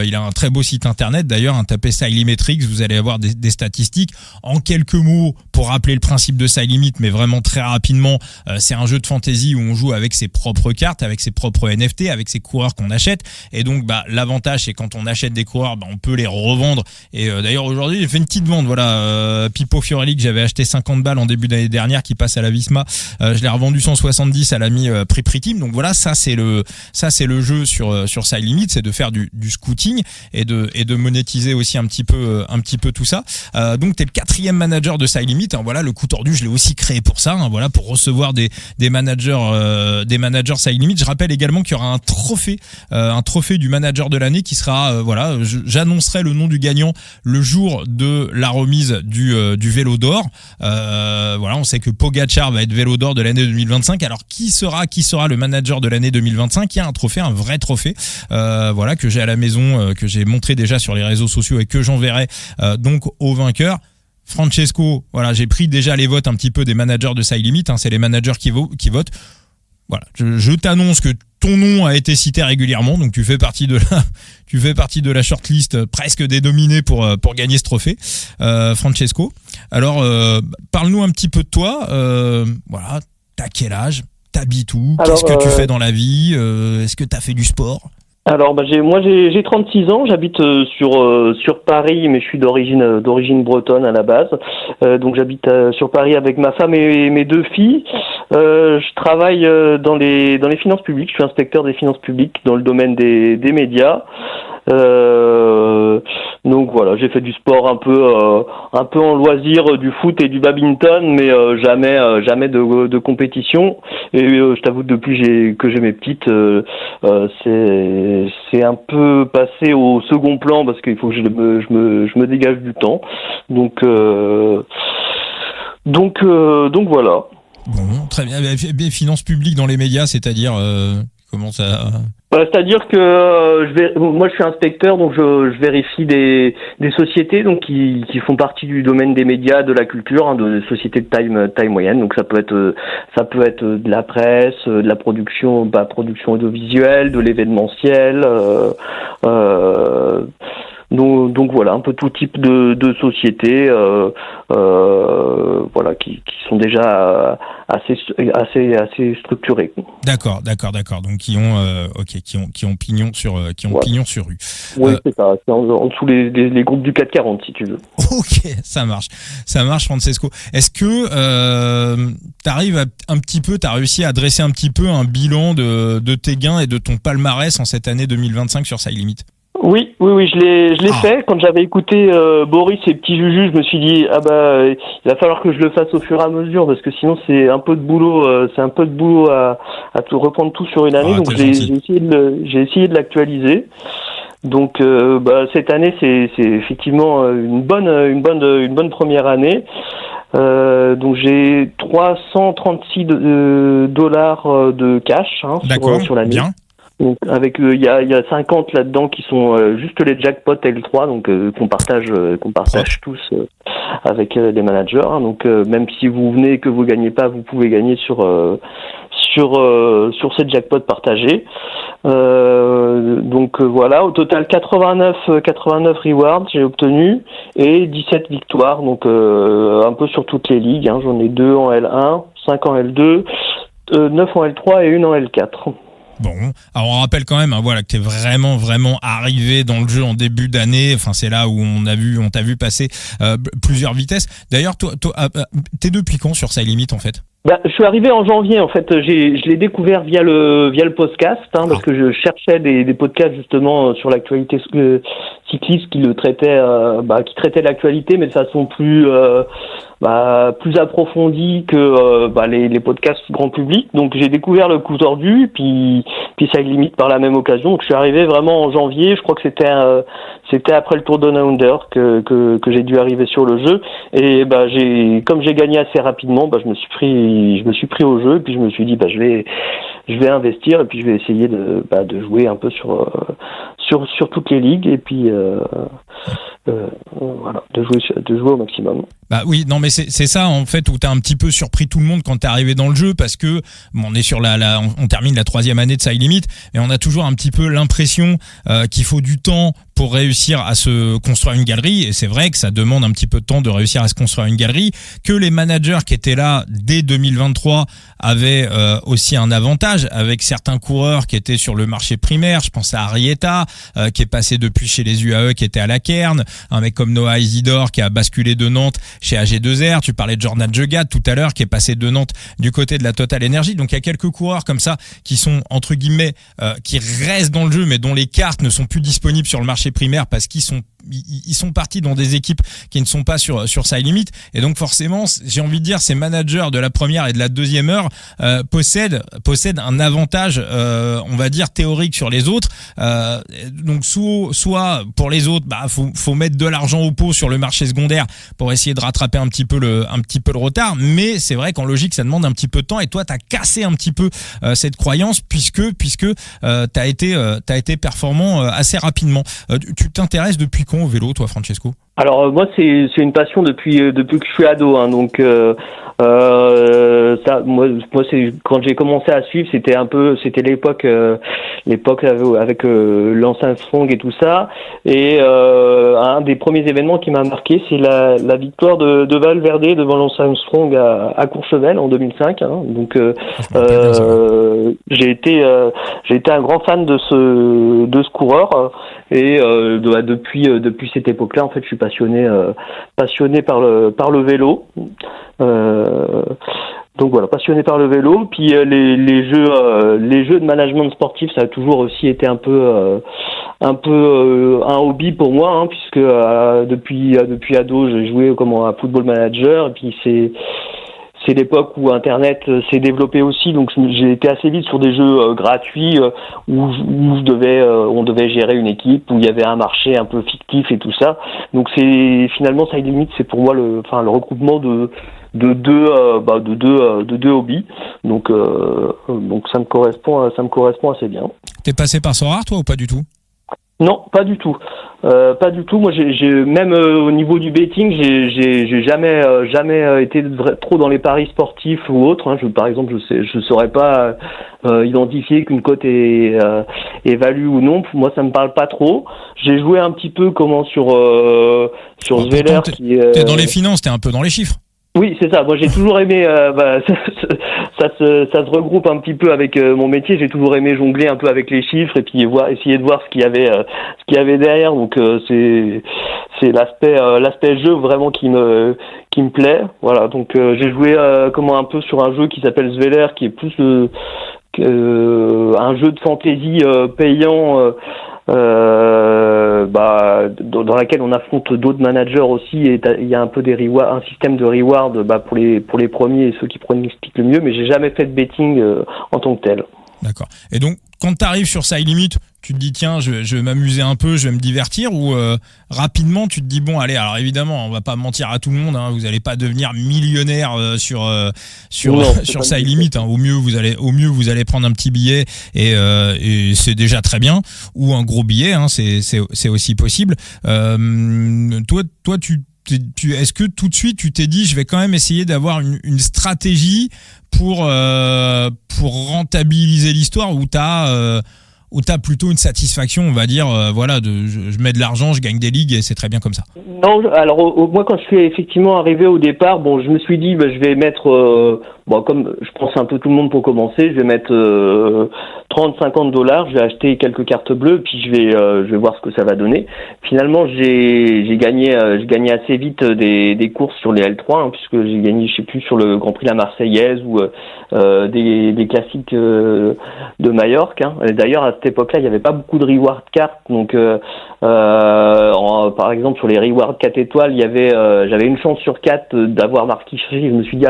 Speaker 1: Il a un très beau site internet d'ailleurs. Tapez Sidelimmetrix, vous allez avoir des statistiques. En quelques mots, pour rappeler le principe de Side Limit, mais vraiment très rapidement, c'est un jeu de fantasy où on joue avec ses propres cartes, avec ses propres NFT, avec ses coureurs qu'on achète. Et donc, l'avantage, c'est quand on achète des coureurs, on peut les revendre. Et d'ailleurs, aujourd'hui, j'ai fait une petite vente. Voilà, Pipo Fiorelli que j'avais acheté 50 balles en début d'année dernière, qui passe à la Visma. Je l'ai revendu 170 à l'ami prix team. Donc voilà, ça c'est le jeu sur Side Limit, c'est de faire du scouting et de monétiser aussi un petit peu tout ça. Donc t'es le 4e manager de Side Limit. Voilà, le coup tordu, je l'ai aussi créé pour ça. Voilà, pour recevoir des managers Side Limit. Je rappelle également qu'il y aura un trophée du manager de l'année qui sera j'annoncerai le nom du gagnant le jour de la remise du vélo d'or. Voilà, on sait que Pogacar va être vélo d'or de l'année 2025. Alors qui sera le manager de l'année 2025? Il y a un trophée, un vrai trophée, voilà, que j'ai à la maison, que j'ai montré déjà sur les réseaux sociaux et que j'enverrai donc au vainqueur. Francesco, voilà, j'ai pris déjà les votes un petit peu des managers de Side Limit, c'est les managers qui votent. Voilà, je t'annonce que ton nom a été cité régulièrement, donc tu fais partie de la shortlist presque des nominés pour gagner ce trophée, Francesco. Alors, parle-nous un petit peu de toi. Voilà, t'as quel âge? T'habites où? Qu'est-ce que tu fais dans la vie? Est-ce que t'as fait du sport?
Speaker 2: Alors, j'ai 36 ans, j'habite sur Paris, mais je suis d'origine bretonne à la base. Donc j'habite sur Paris avec ma femme et mes 2 filles. Je travaille dans les finances publiques. Je suis inspecteur des finances publiques dans le domaine des médias. Donc voilà, j'ai fait du sport un peu en loisir, du foot et du badminton, mais jamais de compétition. Et je t'avoue, depuis que j'ai mes petites, c'est un peu passé au second plan parce qu'il faut que je me dégage du temps. Donc voilà.
Speaker 1: Bon, très bien. Finances publiques dans les médias, c'est-à-dire comment ça?
Speaker 2: C'est-à-dire que moi je suis inspecteur, donc je vérifie des sociétés donc qui font partie du domaine des médias, de la culture, de sociétés de taille moyenne. Donc ça peut être de la presse, de la production audiovisuelle, de l'événementiel. Donc voilà, un peu tout type de sociétés, voilà, qui sont déjà assez structurées.
Speaker 1: D'accord. Donc qui ont pignon sur rue.
Speaker 2: Oui, c'est ça. C'est en dessous les groupes du 440, si tu veux.
Speaker 1: Ok, ça marche, Francesco. Est-ce que t'as réussi à dresser un petit peu un bilan de tes gains et de ton palmarès en cette année 2025 sur Side Limit?
Speaker 2: Oui, je l'ai fait. Quand j'avais écouté Boris et Petit Juju, je me suis dit il va falloir que je le fasse au fur et à mesure parce que sinon c'est un peu de boulot, à tout reprendre tout sur une année. Donc j'ai essayé de l'actualiser. Donc cette année c'est effectivement une bonne première année. Donc j'ai 336 dollars de cash sur l'année.
Speaker 1: Bien.
Speaker 2: Donc avec il y a 50 là-dedans qui sont juste les jackpots L3, donc qu'on partage tous avec les managers. Donc même si vous venez et que vous gagnez pas, vous pouvez gagner sur ces jackpots partagés. Donc voilà, au total 89 rewards j'ai obtenu et 17 victoires, donc un peu sur toutes les ligues. J'en ai 2 en L1, 5 en L2, 9 en L3 et 1 en L4.
Speaker 1: Bon, alors on rappelle quand même, que t'es vraiment arrivé dans le jeu en début d'année. Enfin, c'est là où on t'a vu passer plusieurs vitesses. D'ailleurs, toi, t'es depuis quand sur Side Limit en fait?
Speaker 2: Je suis arrivé en janvier en fait. Je l'ai découvert via le podcast, parce que je cherchais des podcasts justement sur l'actualité cycliste qui traitaient l'actualité, mais de façon plus approfondie que les podcasts grand public. Donc j'ai découvert le coup tordu, puis Side Limit par la même occasion. Donc je suis arrivé vraiment en janvier. Je crois que c'était après le Tour Down Under que j'ai dû arriver sur le jeu. Et comme j'ai gagné assez rapidement, je me suis pris au jeu, et puis je me suis dit je vais investir, et puis je vais essayer de jouer un peu sur toutes les ligues, et puis de jouer au maximum.
Speaker 1: Oui, non, mais c'est ça en fait où t'as un petit peu surpris tout le monde quand t'es arrivé dans le jeu, parce que on est sur on termine la 3e année de Side Limit, et on a toujours un petit peu l'impression qu'il faut du temps pour réussir à se construire une galerie, et c'est vrai que ça demande un petit peu de temps de réussir à se construire une galerie, que les managers qui étaient là dès 2023 avaient aussi un avantage avec certains coureurs qui étaient sur le marché primaire. Je pense à Arrieta qui est passé depuis chez les UAE, qui était à la Cairn, un mec comme Noah Isidore qui a basculé de Nantes chez AG2R. Tu parlais de Jordan Jeugat tout à l'heure qui est passé de Nantes du côté de la Total Energy. Donc il y a quelques coureurs comme ça qui sont entre guillemets qui restent dans le jeu, mais dont les cartes ne sont plus disponibles sur le marché primaire parce qu'ils sont partis dans des équipes qui ne sont pas sur Side Limit. Et donc forcément, j'ai envie de dire, ces managers de la première et de la deuxième heure possèdent un avantage, on va dire théorique sur les autres. Donc soit pour les autres, faut mettre de l'argent au pot sur le marché secondaire pour essayer de rattraper un petit peu le retard. Mais c'est vrai qu'en logique, ça demande un petit peu de temps. Et toi, t'as cassé un petit peu cette croyance puisque t'as été performant assez rapidement. Tu t'intéresses depuis quand au vélo, toi, Francesco?
Speaker 2: Alors moi, c'est une passion depuis que je suis ado. Donc moi c'est quand j'ai commencé à suivre, c'était l'époque avec Lance Armstrong et tout ça. Et un des premiers événements qui m'a marqué, c'est la victoire de Valverde devant Lance Armstrong à Courchevel en 2005. Donc j'ai été un grand fan de ce coureur, et depuis cette époque-là, en fait, je suis passionné par le vélo. Donc voilà, passionné par le vélo. Puis les jeux de management sportif, ça a toujours aussi été un peu un hobby pour moi, puisque depuis ado, j'ai joué à Football Manager, et puis c'est l'époque où Internet s'est développé aussi, donc j'ai été assez vite sur des jeux gratuits où on devait gérer une équipe, où il y avait un marché un peu fictif et tout ça. Donc finalement Side Limit, c'est pour moi le regroupement de deux hobbies. Donc ça me correspond assez bien.
Speaker 1: T'es passé par Sorare, toi, ou pas du tout?
Speaker 2: Non, pas du tout. Pas du tout. Moi, j'ai même au niveau du betting, j'ai jamais été trop dans les paris sportifs ou autres. Par exemple, je saurais pas identifier qu'une cote est value ou non. Pour moi, ça me parle pas trop. J'ai joué un petit peu sur Sveler.
Speaker 1: T'es dans les finances, t'es un peu dans les chiffres.
Speaker 2: Oui, c'est ça. Moi, j'ai toujours aimé. Ça se regroupe un petit peu avec mon métier. J'ai toujours aimé jongler un peu avec les chiffres et puis essayer de voir ce qu'il y avait derrière. Donc c'est l'aspect jeu vraiment qui me plaît. Voilà. Donc j'ai joué un peu sur un jeu qui s'appelle Sveler, qui est plus un jeu de fantasy payant. Dans laquelle on affronte d'autres managers aussi, et il y a un peu des rewards, un système de reward pour les premiers et ceux qui pronostiquent le mieux, mais j'ai jamais fait de betting en tant que tel.
Speaker 1: D'accord. Et donc quand t'arrives sur Side Limit, tu te dis tiens, je vais m'amuser un peu, je vais me divertir, ou rapidement tu te dis bon allez, alors évidemment on va pas mentir à tout le monde, hein, vous allez pas devenir millionnaire sur Side Limit, hein, au mieux vous allez prendre un petit billet et c'est déjà très bien, ou un gros billet, hein, c'est aussi possible. Toi est-ce que tout de suite tu t'es dit je vais quand même essayer d'avoir une stratégie pour rentabiliser l'histoire, où t'as plutôt une satisfaction, on va dire, je mets de l'argent, je gagne des ligues et c'est très bien comme ça?
Speaker 2: Non, alors moi quand je suis effectivement arrivé au départ, bon, je me suis dit je vais mettre comme je pense un peu tout le monde pour commencer, je vais mettre 30-50 $, je vais acheter quelques cartes bleues, puis je vais voir ce que ça va donner. Finalement, j'ai gagné assez vite des courses sur les L3, hein, puisque j'ai gagné, je sais plus, sur le Grand Prix de la Marseillaise ou des classiques de Majorque, hein. D'ailleurs, à cette époque-là, il n'y avait pas beaucoup de reward cartes, donc par exemple sur les reward 4 étoiles, j'avais une chance sur 4 d'avoir marqué. Je me suis dit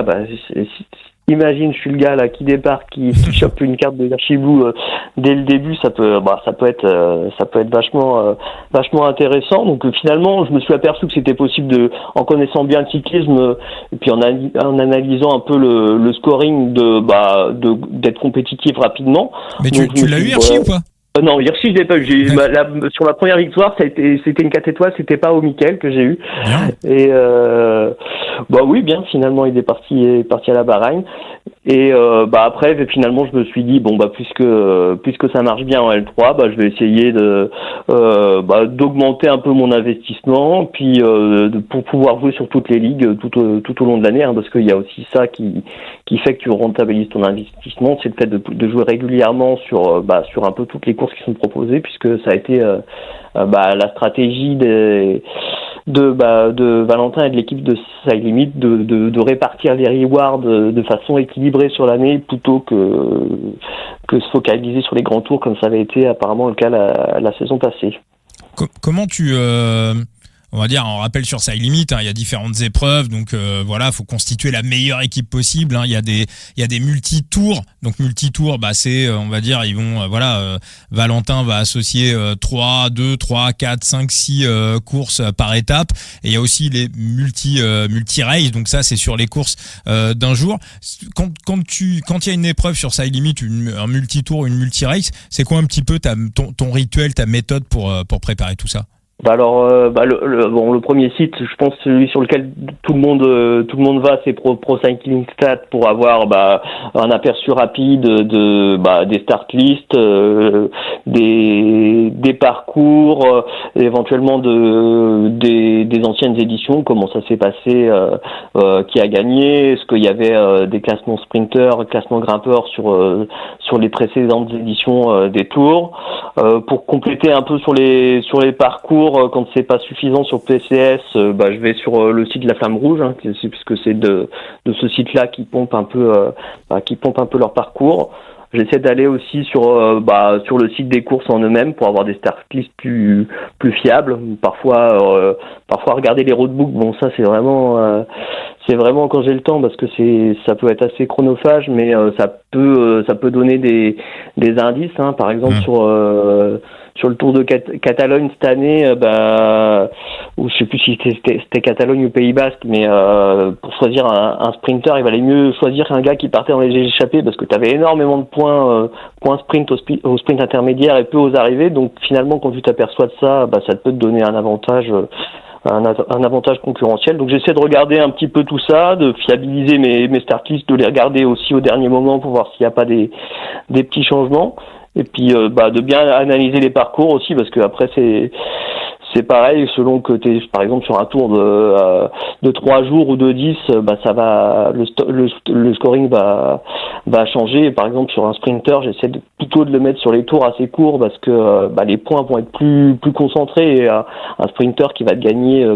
Speaker 2: imagine, je suis le gars là qui débarque, qui chope une carte de Archibou dès le début, ça peut être vachement intéressant. Donc finalement, je me suis aperçu que c'était possible en connaissant bien le cyclisme et puis en analysant un peu le scoring d'être compétitif rapidement.
Speaker 1: Mais tu l'as eu Hirschi ou pas?
Speaker 2: Non, Hirschi, je l'ai pas eu. Sur la première victoire, c'était une 4 étoiles, c'était pas au Mickel que j'ai eu. Bien. Et oui, bien, finalement, il est parti à la Bahreïn. Et après, finalement, je me suis dit puisque ça marche bien en L3, je vais essayer d'augmenter un peu mon investissement, puis pour pouvoir jouer sur toutes les ligues tout au long de l'année, hein, parce qu'il y a aussi ça qui fait que tu rentabilises ton investissement, c'est le fait de jouer régulièrement sur un peu toutes les courses qui sont proposées, puisque ça a été la stratégie de Valentin et de l'équipe de Side Limit de répartir les rewards de façon équilibrée sur l'année, plutôt que se focaliser sur les grands tours comme ça avait été apparemment le cas la saison passée.
Speaker 1: Comment tu on va dire, on rappelle sur Side Limit, hein, il y a différentes épreuves, donc faut constituer la meilleure équipe possible, hein. Il y a des multi-tours, donc multi-tours, c'est, on va dire, ils vont, Valentin va associer 3, 4, 5, 6 courses par étape, et il y a aussi les multi-race, donc ça c'est sur les courses d'un jour. Quand il y a une épreuve sur Side Limit, un multi-tour, une multi-race, c'est quoi un petit peu ton rituel, ta méthode pour préparer tout ça?
Speaker 2: Le premier site, je pense celui sur lequel tout le monde va, c'est Pro Cycling Stats, pour avoir un aperçu rapide des start lists, des parcours, éventuellement des anciennes éditions, comment ça s'est passé, qui a gagné, est-ce qu'il y avait des classements sprinters, classements grimpeurs sur les précédentes éditions des tours, pour compléter un peu sur les parcours. Quand c'est pas suffisant sur PCS, je vais sur le site de la Flamme Rouge, hein, puisque c'est de ce site-là qui pompe un peu leur parcours. J'essaie d'aller aussi sur le site des courses en eux-mêmes pour avoir des start lists plus fiables. Parfois regarder les roadbooks, bon, ça c'est vraiment quand j'ai le temps, parce que ça peut être assez chronophage, mais ça peut donner des indices, hein. Par exemple sur le Tour de Catalogne cette année, ou je sais plus si c'était Catalogne ou Pays Basque, mais pour choisir un sprinter, il valait mieux choisir un gars qui partait dans les échappées, parce que tu avais énormément de points sprint au sprint intermédiaire et peu aux arrivées. Donc finalement, quand tu t'aperçois de ça, ça peut te donner un avantage concurrentiel. Donc j'essaie de regarder un petit peu tout ça, de fiabiliser mes start lists, de les regarder aussi au dernier moment pour voir s'il n'y a pas des petits changements. Et puis de bien analyser les parcours aussi, parce que après c'est pareil, selon que tu es par exemple sur un tour de 3 jours ou de 10, ça va, le scoring va changer. Par exemple sur un sprinter, j'essaie plutôt de le mettre sur les tours assez courts, parce que les points vont être plus concentrés, et un sprinter qui va te gagner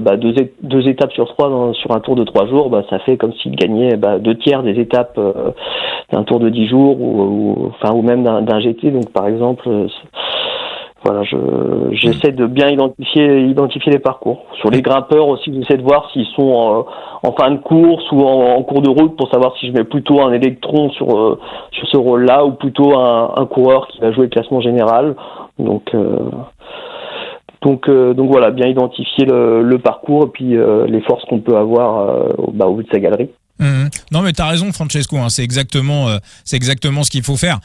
Speaker 2: deux étapes sur 3 sur un tour de 3 jours, ça fait comme s'il gagnait 2/3 des étapes d'un tour de 10 jours ou même d'un GT. Donc par exemple, Voilà, j'essaie de bien identifier les parcours. Sur les grimpeurs aussi, j'essaie de voir s'ils sont en fin de course ou en cours de route pour savoir si je mets plutôt un électron sur ce rôle-là ou plutôt un coureur qui va jouer le classement général. Donc voilà, bien identifier le parcours et puis les forces qu'on peut avoir au bout de sa galerie.
Speaker 1: Non mais t'as raison Francesco, hein, c'est exactement ce qu'il faut faire.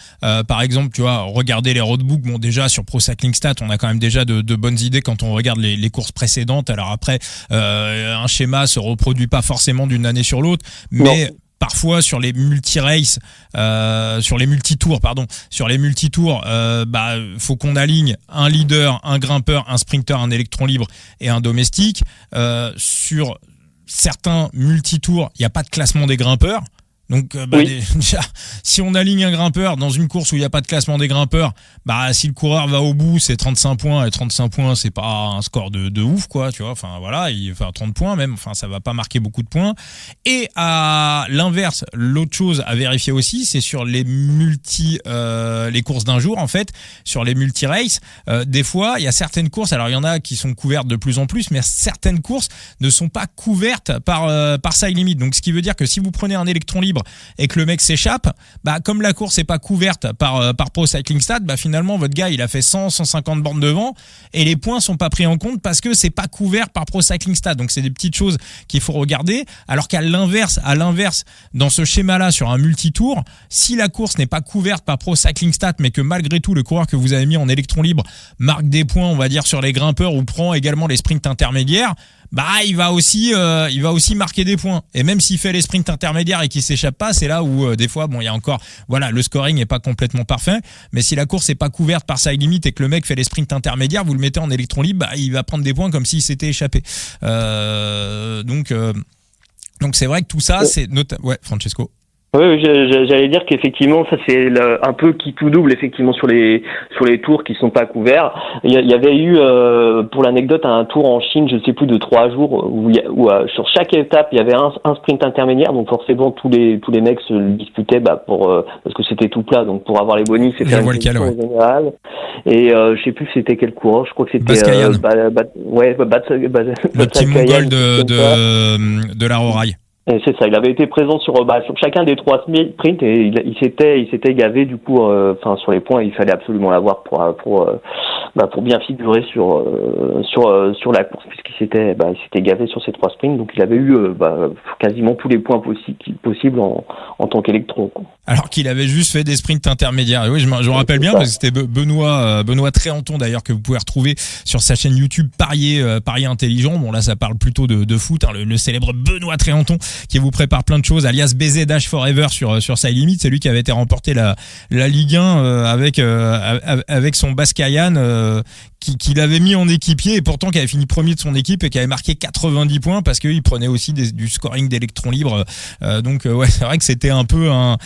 Speaker 1: Par exemple, tu vois, regarder les roadbooks. Bon, déjà sur Pro Cycling Stats, on a quand même déjà de bonnes idées quand on regarde les courses précédentes. Alors après, un schéma se reproduit pas forcément d'une année sur l'autre, mais non. Parfois sur les multi-races, sur les multi-tours, faut qu'on aligne un leader, un grimpeur, un sprinter, un électron libre et un domestique. Sur certains multi-tours, il n'y a pas de classement des grimpeurs. Donc, déjà, si on aligne un grimpeur dans une course où il n'y a pas de classement des grimpeurs, si le coureur va au bout, c'est 35 points, et 35 points, c'est pas un score de ouf, quoi, tu vois. Enfin, voilà, il fait 30 points même, enfin, ça va pas marquer beaucoup de points. Et à l'inverse, l'autre chose à vérifier aussi, c'est sur les les courses d'un jour, en fait, sur les multi-races. Des fois, il y a certaines courses, alors il y en a qui sont couvertes de plus en plus, mais certaines courses ne sont pas couvertes par Side Limit. Donc, ce qui veut dire que si vous prenez un électron libre et que le mec s'échappe, comme la course n'est pas couverte par Pro Cycling Stats, finalement votre gars il a fait 150 bornes devant et les points sont pas pris en compte parce que c'est pas couvert par Pro Cycling Stats. Donc c'est des petites choses qu'il faut regarder, alors qu'à l'inverse, dans ce schéma-là sur un multitour, si la course n'est pas couverte par Pro Cycling Stats mais que malgré tout le coureur que vous avez mis en électron libre marque des points, on va dire, sur les grimpeurs ou prend également les sprints intermédiaires, il va aussi marquer des points. Et même s'il fait les sprints intermédiaires et qu'il s'échappe pas, c'est là où des fois, il y a encore, le scoring est pas complètement parfait. Mais si la course est pas couverte par Side Limit et que le mec fait les sprints intermédiaires, vous le mettez en électron libre, il va prendre des points comme s'il s'était échappé. Donc c'est vrai que tout ça, c'est ouais, Francesco.
Speaker 2: Oui, j'allais dire qu'effectivement, ça c'est un peu qui tout double effectivement sur les tours qui sont pas couverts. Il y avait eu, pour l'anecdote, un tour en Chine, je ne sais plus, de 3 jours où sur chaque étape il y avait un sprint intermédiaire, donc forcément tous les mecs se le disputaient parce que c'était tout plat, donc pour avoir les bonus c'est faire une position en général. Et je sais plus c'était quel coureur, je crois que c'était
Speaker 1: le petit mongol de la Roraille.
Speaker 2: Et c'est ça, il avait été présent sur chacun des 3 sprints et il s'était gavé du coup sur les points, il fallait absolument l'avoir pour bien figurer sur la course puisqu'il s'était gavé sur ces 3 sprints, donc il avait eu quasiment tous les points possibles en tant qu'électron, quoi.
Speaker 1: Alors qu'il avait juste fait des sprints intermédiaires. Et oui, je me rappelle bien parce que c'était Benoît Tréanton d'ailleurs que vous pouvez retrouver sur sa chaîne YouTube Parier Intelligent. Bon là ça parle plutôt de foot, hein, le célèbre Benoît Tréanton qui vous prépare plein de choses, alias BZ Dash Forever sur Side Limit. C'est lui qui avait été remporté la Ligue 1 avec son Bascayan qu'il avait mis en équipier et pourtant qui avait fini premier de son équipe et qui avait marqué 90 points parce qu'il prenait aussi du scoring d'électrons libres. Donc c'est vrai que c'était un peu un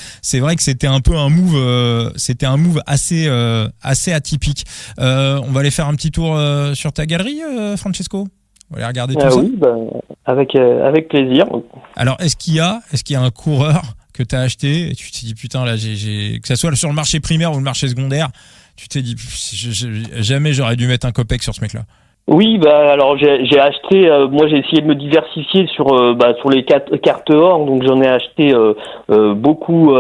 Speaker 1: move assez atypique. On va aller faire un petit tour sur ta galerie, Francesco. On va aller regarder tout ça.
Speaker 2: Oui, avec plaisir.
Speaker 1: Alors est-ce qu'il y a un coureur que tu as acheté et tu t'es dit putain là que ça soit sur le marché primaire ou le marché secondaire, tu t'es dit jamais j'aurais dû mettre un copec sur ce mec là?
Speaker 2: Oui, alors j'ai acheté, moi j'ai essayé de me diversifier sur les cartes or, donc j'en ai acheté beaucoup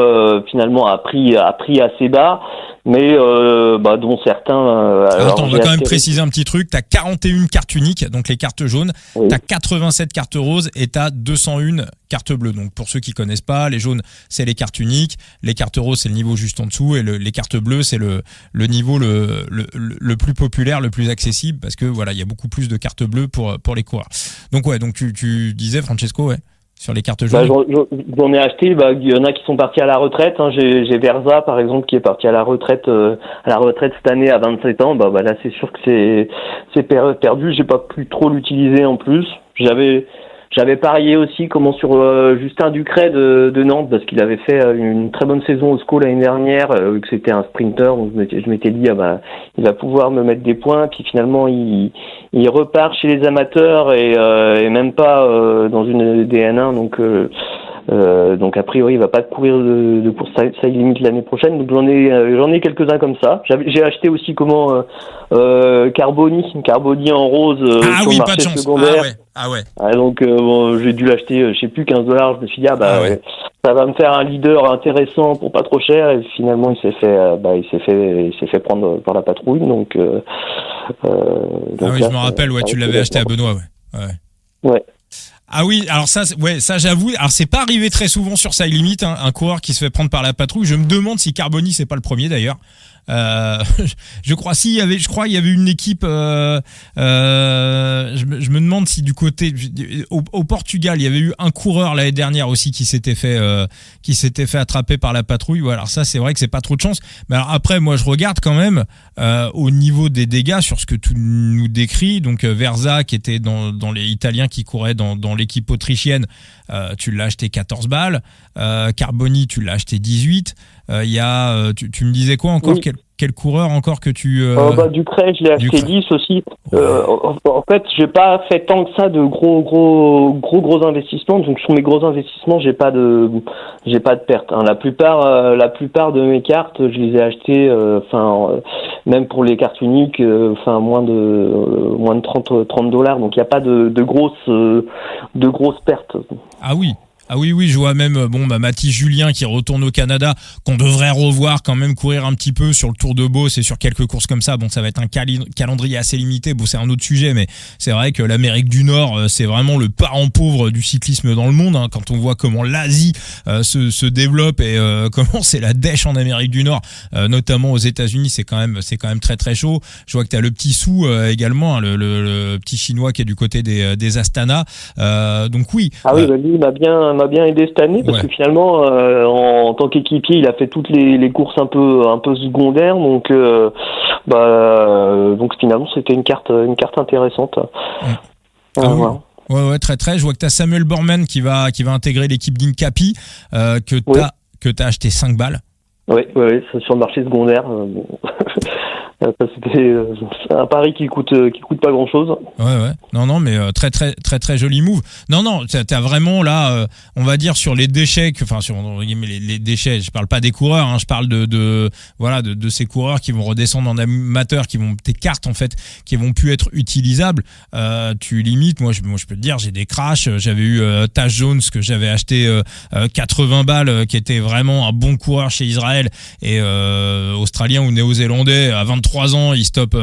Speaker 2: finalement à prix assez bas, mais dont certains.
Speaker 1: Attends, on va quand même préciser un petit truc. T'as 41 cartes uniques, donc les cartes jaunes. Oui. T'as 87 cartes roses et t'as 201 cartes bleues. Donc pour ceux qui connaissent pas, les jaunes c'est les cartes uniques, les cartes roses c'est le niveau juste en dessous et les cartes bleues c'est le niveau le plus populaire, le plus accessible parce que voilà il y a beaucoup plus de cartes bleues pour les coureurs. Donc ouais, donc tu disais Francesco, ouais. Sur les cartes jaunes.
Speaker 2: J'en ai acheté, il y en a qui sont partis à la retraite, hein. J'ai Verza par exemple qui est parti à la retraite cette année à 27 ans. Là c'est sûr que c'est perdu, j'ai pas pu trop l'utiliser en plus. J'avais parié aussi sur Justin Ducret de Nantes parce qu'il avait fait une très bonne saison au SCO l'année dernière, que c'était un sprinter, donc je m'étais dit il va pouvoir me mettre des points, puis finalement il repart chez les amateurs et même pas dans une DN1, donc Donc a priori il va pas courir de course Side Limit l'année prochaine. Donc j'en ai quelques-uns comme ça. J'ai acheté aussi Carboni en rose sur le marché secondaire.
Speaker 1: Ah ouais.
Speaker 2: Donc j'ai dû l'acheter, je sais plus, $15. Je me suis dit ça va me faire un leader intéressant pour pas trop cher, et finalement il s'est fait prendre par la patrouille. Donc
Speaker 1: je me rappelle, tu l'avais acheté à Benoît,
Speaker 2: ouais.
Speaker 1: Ah oui, alors ça j'avoue, alors c'est pas arrivé très souvent sur Side Limit, hein, un coureur qui se fait prendre par la patrouille. Je me demande si Carboni c'est pas le premier d'ailleurs. Je crois il y avait une équipe. Je me demande si du côté au Portugal, il y avait eu un coureur l'année dernière aussi qui s'était fait attraper par la patrouille. Voilà, alors ça c'est vrai que c'est pas trop de chance. Mais alors après, moi je regarde quand même au niveau des dégâts sur ce que tu nous décris. Donc Verza qui était dans les Italiens qui couraient dans l'équipe autrichienne, tu l'as acheté 14 balles. Carboni, tu l'as acheté 18. Il y a, tu me disais quoi encore?
Speaker 2: Oui.
Speaker 1: Quel coureur encore que tu...
Speaker 2: Ducret, je l'ai acheté 10 aussi. En fait, j'ai pas fait tant que ça de gros investissements. Donc sur mes gros investissements, j'ai pas de perte. Hein. La plupart de mes cartes, je les ai achetées, même pour les cartes uniques, moins de $30. Donc il y a pas de grosses pertes.
Speaker 1: Ah oui, je vois même Mathis Julien qui retourne au Canada, qu'on devrait revoir quand même courir un petit peu sur le Tour de Beauce et sur quelques courses comme ça. Bon, ça va être un calendrier assez limité. Bon, c'est un autre sujet, mais c'est vrai que l'Amérique du Nord, c'est vraiment le parent pauvre du cyclisme dans le monde. Hein, quand on voit comment l'Asie se développe et comment c'est la dèche en Amérique du Nord, notamment aux États-Unis, c'est quand même très très chaud. Je vois que tu as le petit Sou également, hein, le petit chinois qui est du côté des Astana. Donc oui.
Speaker 2: Ah oui, lui, il m'a bien aidé cette année parce que finalement en tant qu'équipier il a fait toutes les courses un peu secondaires, donc finalement c'était une carte intéressante.
Speaker 1: Voilà. Ouais, très très. Je vois que tu as Samuel Borman qui va intégrer l'équipe d'Incapi, que tu as acheté 5 balles. Oui,
Speaker 2: c'est sur le marché secondaire. C'était un pari qui coûte pas grand chose.
Speaker 1: Ouais. Non, mais très très très très joli move. Non, t'as vraiment là, on va dire sur les déchets, sur les déchets. Je parle pas des coureurs, hein, je parle de ces coureurs qui vont redescendre en amateur, tes cartes en fait, qui vont plus être utilisables. Tu limites. Moi, je peux te dire, j'ai des crashs. J'avais eu Tash Jones que j'avais acheté 80 balles, qui était vraiment un bon coureur chez Israël et australien ou néo-zélandais à 23 ans, il stoppe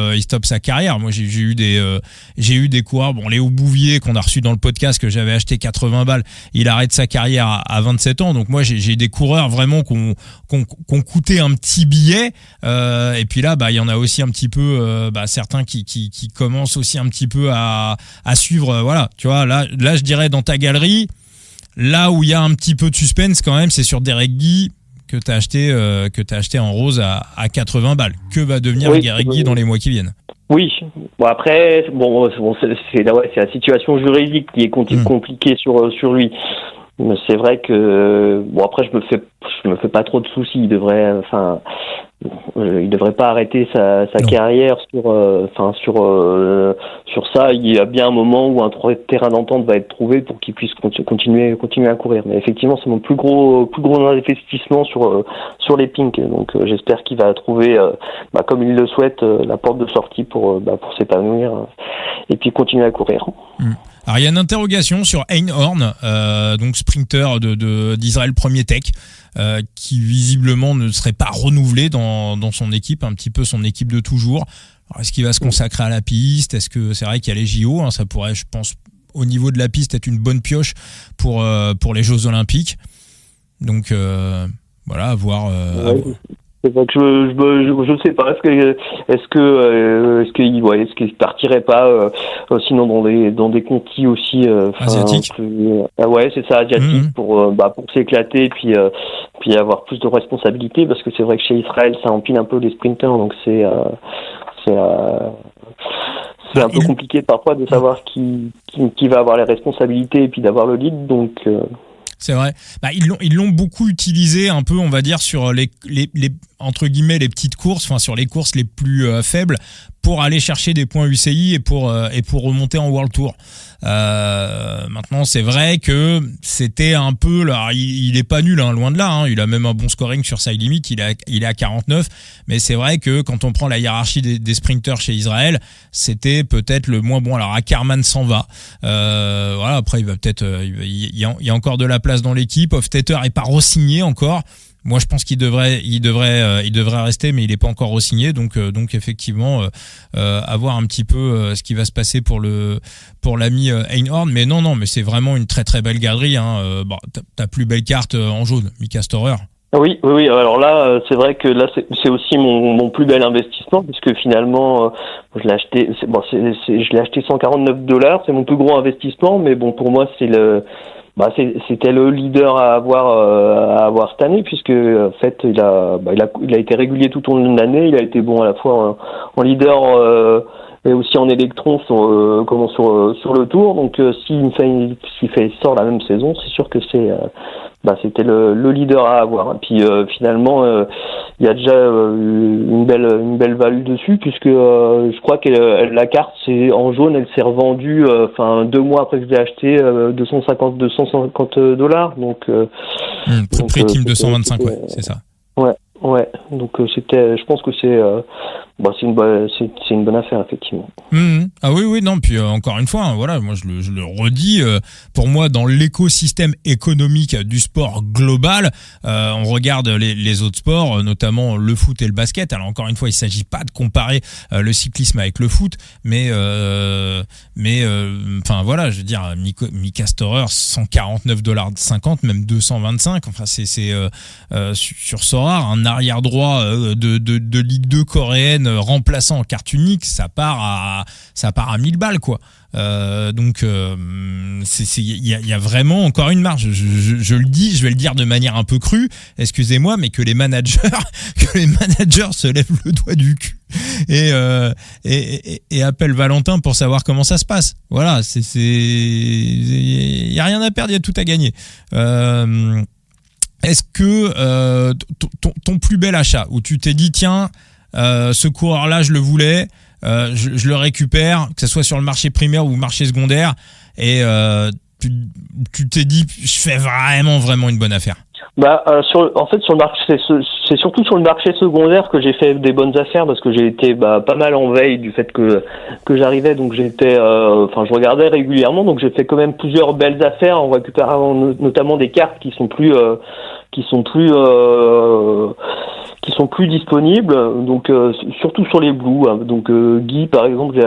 Speaker 1: sa carrière. Moi, j'ai eu des coureurs, Léo Bouvier qu'on a reçu dans le podcast, que j'avais acheté 80 balles, il arrête sa carrière à 27 ans. Donc moi, j'ai des coureurs vraiment qu'on coûté un petit billet. Et puis là, il y en a aussi un petit peu certains qui commencent aussi un petit peu à suivre. Voilà, tu vois, là, je dirais dans ta galerie, là où il y a un petit peu de suspense quand même, c'est sur Derek Guy, que t'as acheté en rose à 80 balles. Que va devenir Derek Guy dans les mois qui viennent?
Speaker 2: Oui. Bon, après, c'est la situation juridique qui est compliquée sur lui. Mais c'est vrai que après je me fais pas trop de soucis. Il devrait pas arrêter sa carrière sur ça. Il y a bien un moment où un terrain d'entente va être trouvé pour qu'il puisse continuer à courir. Mais effectivement, c'est mon plus gros investissement sur les Pinks. Donc j'espère qu'il va trouver, comme il le souhaite, la porte de sortie pour s'épanouir et puis continuer à courir.
Speaker 1: Alors il y a une interrogation sur Einhorn, donc sprinter d'Israël Premier Tech, qui visiblement ne serait pas renouvelé dans son équipe, un petit peu son équipe de toujours. Alors, est-ce qu'il va se consacrer à la piste? Est-ce que c'est vrai qu'il y a les JO, hein, ça pourrait, je pense, au niveau de la piste, être une bonne pioche pour les Jeux Olympiques. Donc voilà, à voir.
Speaker 2: C'est vrai que je sais pas. Est-ce qu'il partirait pas sinon dans des contis aussi
Speaker 1: asiatiques.
Speaker 2: C'est ça, asiatique, pour s'éclater et puis avoir plus de responsabilités, parce que c'est vrai que chez Israël ça empile un peu les sprinters, donc c'est un peu compliqué parfois de savoir qui va avoir les responsabilités et puis d'avoir le lead, donc
Speaker 1: c'est vrai. Ils l'ont beaucoup utilisé un peu, on va dire, sur les entre guillemets les petites courses, sur les courses les plus faibles, pour aller chercher des points UCI et pour remonter en World Tour. Maintenant, c'est vrai que c'était un peu là, il est pas nul, hein, loin de là, hein, il a même un bon scoring sur Side Limit, il est à 49, mais c'est vrai que quand on prend la hiérarchie des sprinters chez Israël, c'était peut-être le moins bon. Alors Ackermann s'en va, voilà, après il va peut-être, il y a encore de la place dans l'équipe. Hofstetter est pas re-signé encore. Moi, je pense qu'il devrait rester, mais il n'est pas encore re-signé. Donc effectivement, à voir un petit peu ce qui va se passer pour l'ami Einhorn. Mais non, mais c'est vraiment une très très belle galerie. Hein. Bon, ta plus belle carte en jaune, Mika Storer.
Speaker 2: Oui. Alors là, c'est vrai que là, c'est aussi mon plus bel investissement, puisque finalement, je l'ai acheté. Je l'ai acheté $149. C'est mon plus gros investissement, mais bon, pour moi, c'était le leader à avoir cette année, puisque en fait il a été régulier tout au long de l'année. Il a été bon à la fois en leader et aussi en électron sur le tour. Donc s'il sort la même saison, c'est sûr que c'était le leader à avoir. Et puis finalement il y a déjà une belle value dessus, puisque je crois que la carte en jaune, elle s'est revendue 2 mois après que je l'ai acheté $250. Donc
Speaker 1: prix team 225, ouais, c'est ça.
Speaker 2: Ouais. Donc je pense que c'est une bonne affaire, effectivement.
Speaker 1: Ah oui, non, puis encore une fois, hein, voilà, moi je le redis, pour moi, dans l'écosystème économique du sport global, on regarde les autres sports, notamment le foot et le basket. Alors encore une fois, il s'agit pas de comparer le cyclisme avec le foot, mais enfin voilà, je veux dire, Mika Storer, $149.50, même 225. Enfin c'est sur Sorare, un arrière droit de Ligue 2 coréenne remplaçant en carte unique, ça part à 1000 balles, quoi. Donc il y a vraiment encore une marge. Je le dis, je vais le dire de manière un peu crue, excusez-moi, mais que les managers se lèvent le doigt du cul et appellent Valentin pour savoir comment ça se passe. Voilà, il y a rien à perdre, il y a tout à gagner. Est-ce que ton plus bel achat, où tu t'es dit tiens, ce coureur-là je le voulais, je le récupère, que ce soit sur le marché primaire ou le marché secondaire, et tu t'es dit je fais vraiment une bonne affaire?
Speaker 2: Sur le marché, c'est surtout sur le marché secondaire que j'ai fait des bonnes affaires, parce que j'ai été pas mal en veille du fait que j'arrivais, donc je regardais régulièrement, donc j'ai fait quand même plusieurs belles affaires en récupérant notamment des cartes qui sont plus disponibles, donc surtout sur les blues, hein. Donc Guy par exemple, je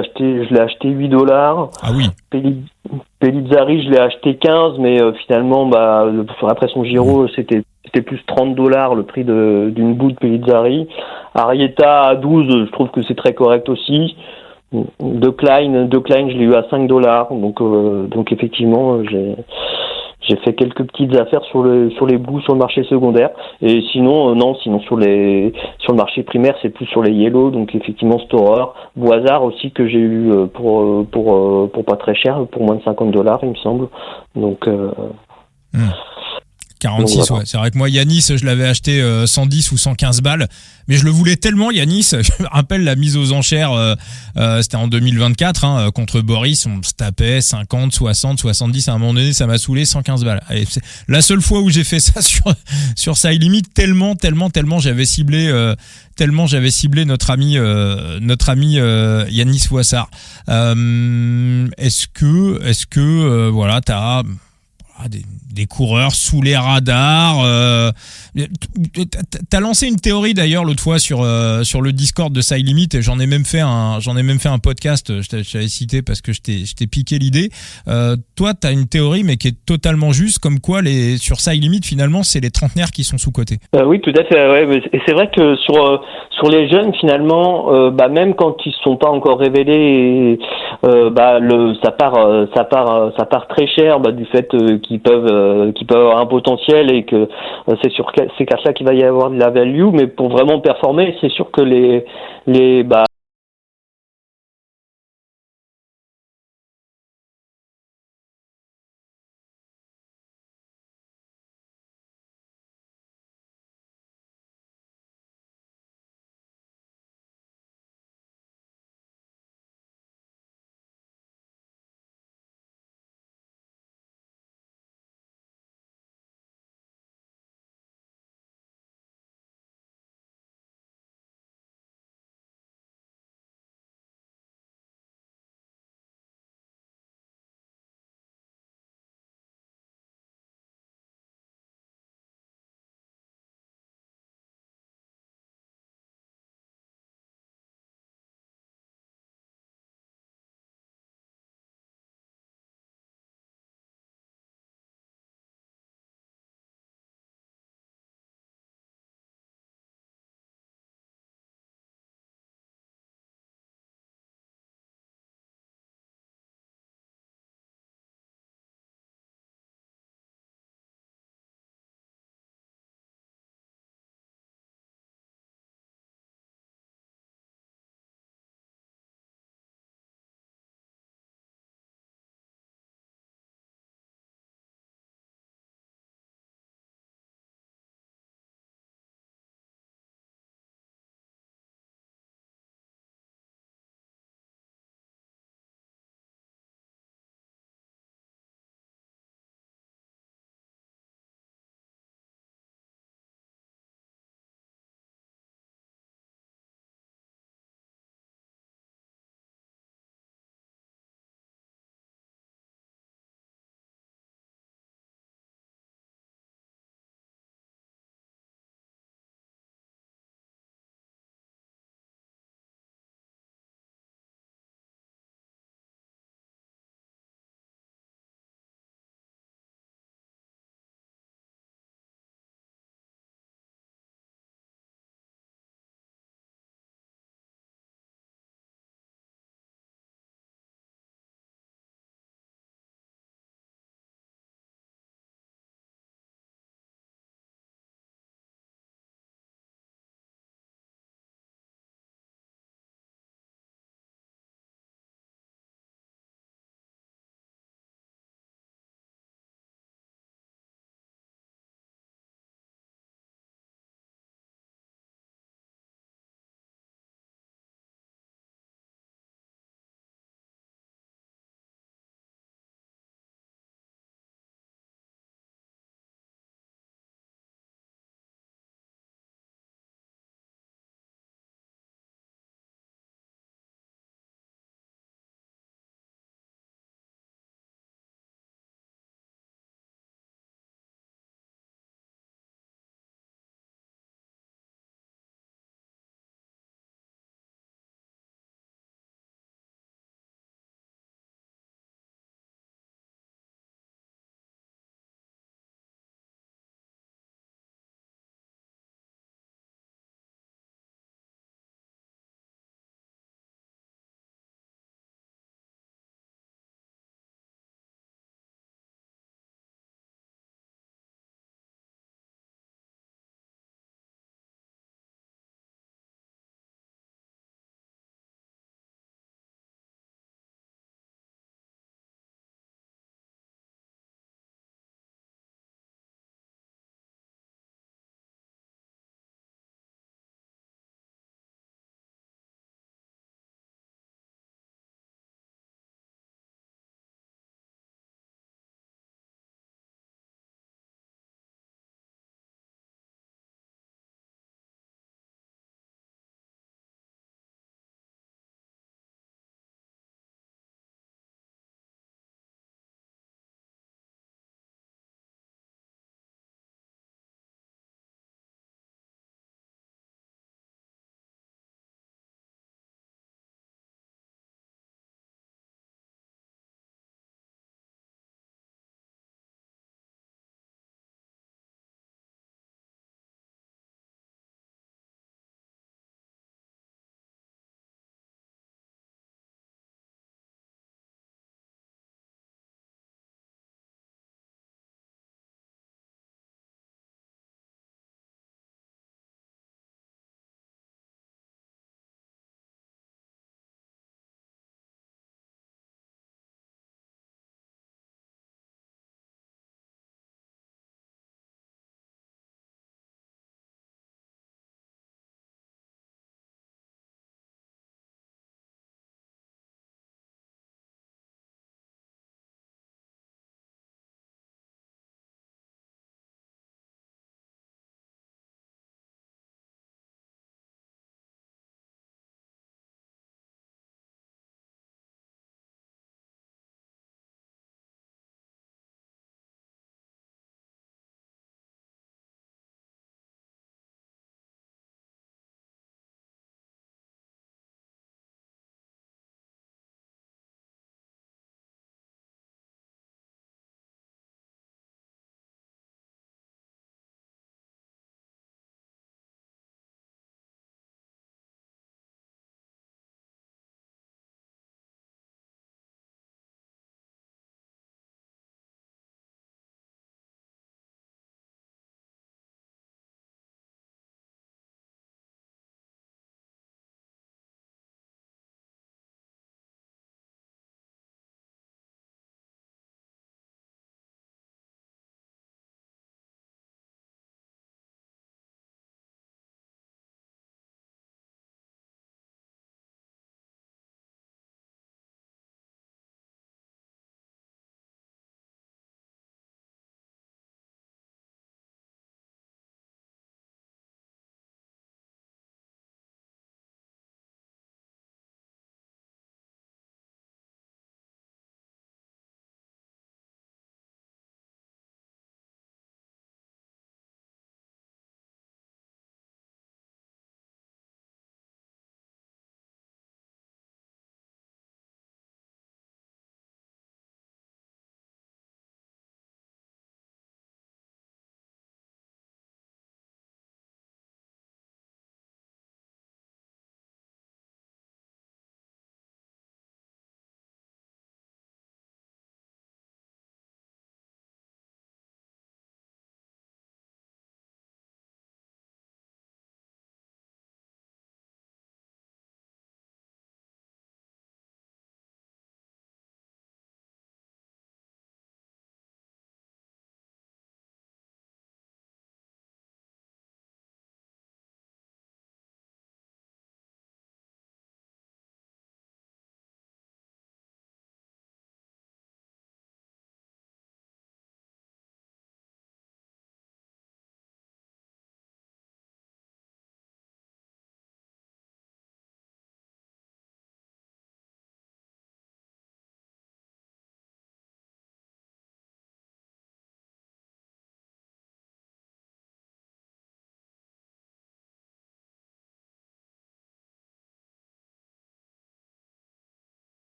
Speaker 2: l'ai acheté $8.
Speaker 1: Ah oui.
Speaker 2: Pellizzari, je l'ai acheté 15, mais finalement après son Giro, c'était plus $30 le prix d'une boue de Pellizzari. Arrieta à 12, je trouve que c'est très correct aussi. De Klein, je l'ai eu à $5, donc effectivement j'ai fait quelques petites affaires sur les bouts sur le marché secondaire, et sinon sur le marché primaire, c'est plus sur les yellow, donc effectivement Storer, Boisard aussi, que j'ai eu pour pas très cher, pour moins de $50 il me semble, donc
Speaker 1: 46, donc, voilà. Ouais. C'est vrai que moi, Yanis, je l'avais acheté 110 ou 115 balles, mais je le voulais tellement, Yanis. Je me rappelle la mise aux enchères, c'était en 2024, hein, contre Boris, on se tapait 50, 60, 70, à un moment donné, ça m'a saoulé, 115 balles. Allez, c'est la seule fois où j'ai fait ça sur Side Limit, tellement j'avais ciblé notre ami Yanis Voissard. Est-ce que voilà, t'as des coureurs sous les radars. T'as lancé une théorie d'ailleurs l'autre fois sur le Discord de Side Limit, et j'en ai même fait un podcast. Je t'avais cité parce que je t'ai piqué l'idée. Toi, t'as une théorie, mais qui est totalement juste, comme quoi sur Side Limit, finalement, c'est les trentenaires qui sont sous-cotés.
Speaker 2: Oui, tout à fait. Ouais. Et c'est vrai que sur les jeunes, finalement, même quand ils sont pas encore révélés, ça part très cher, du fait qu'ils peuvent avoir un potentiel, et que c'est sur ces cartes-là qu'il va y avoir de la value. Mais pour vraiment performer, c'est sûr que les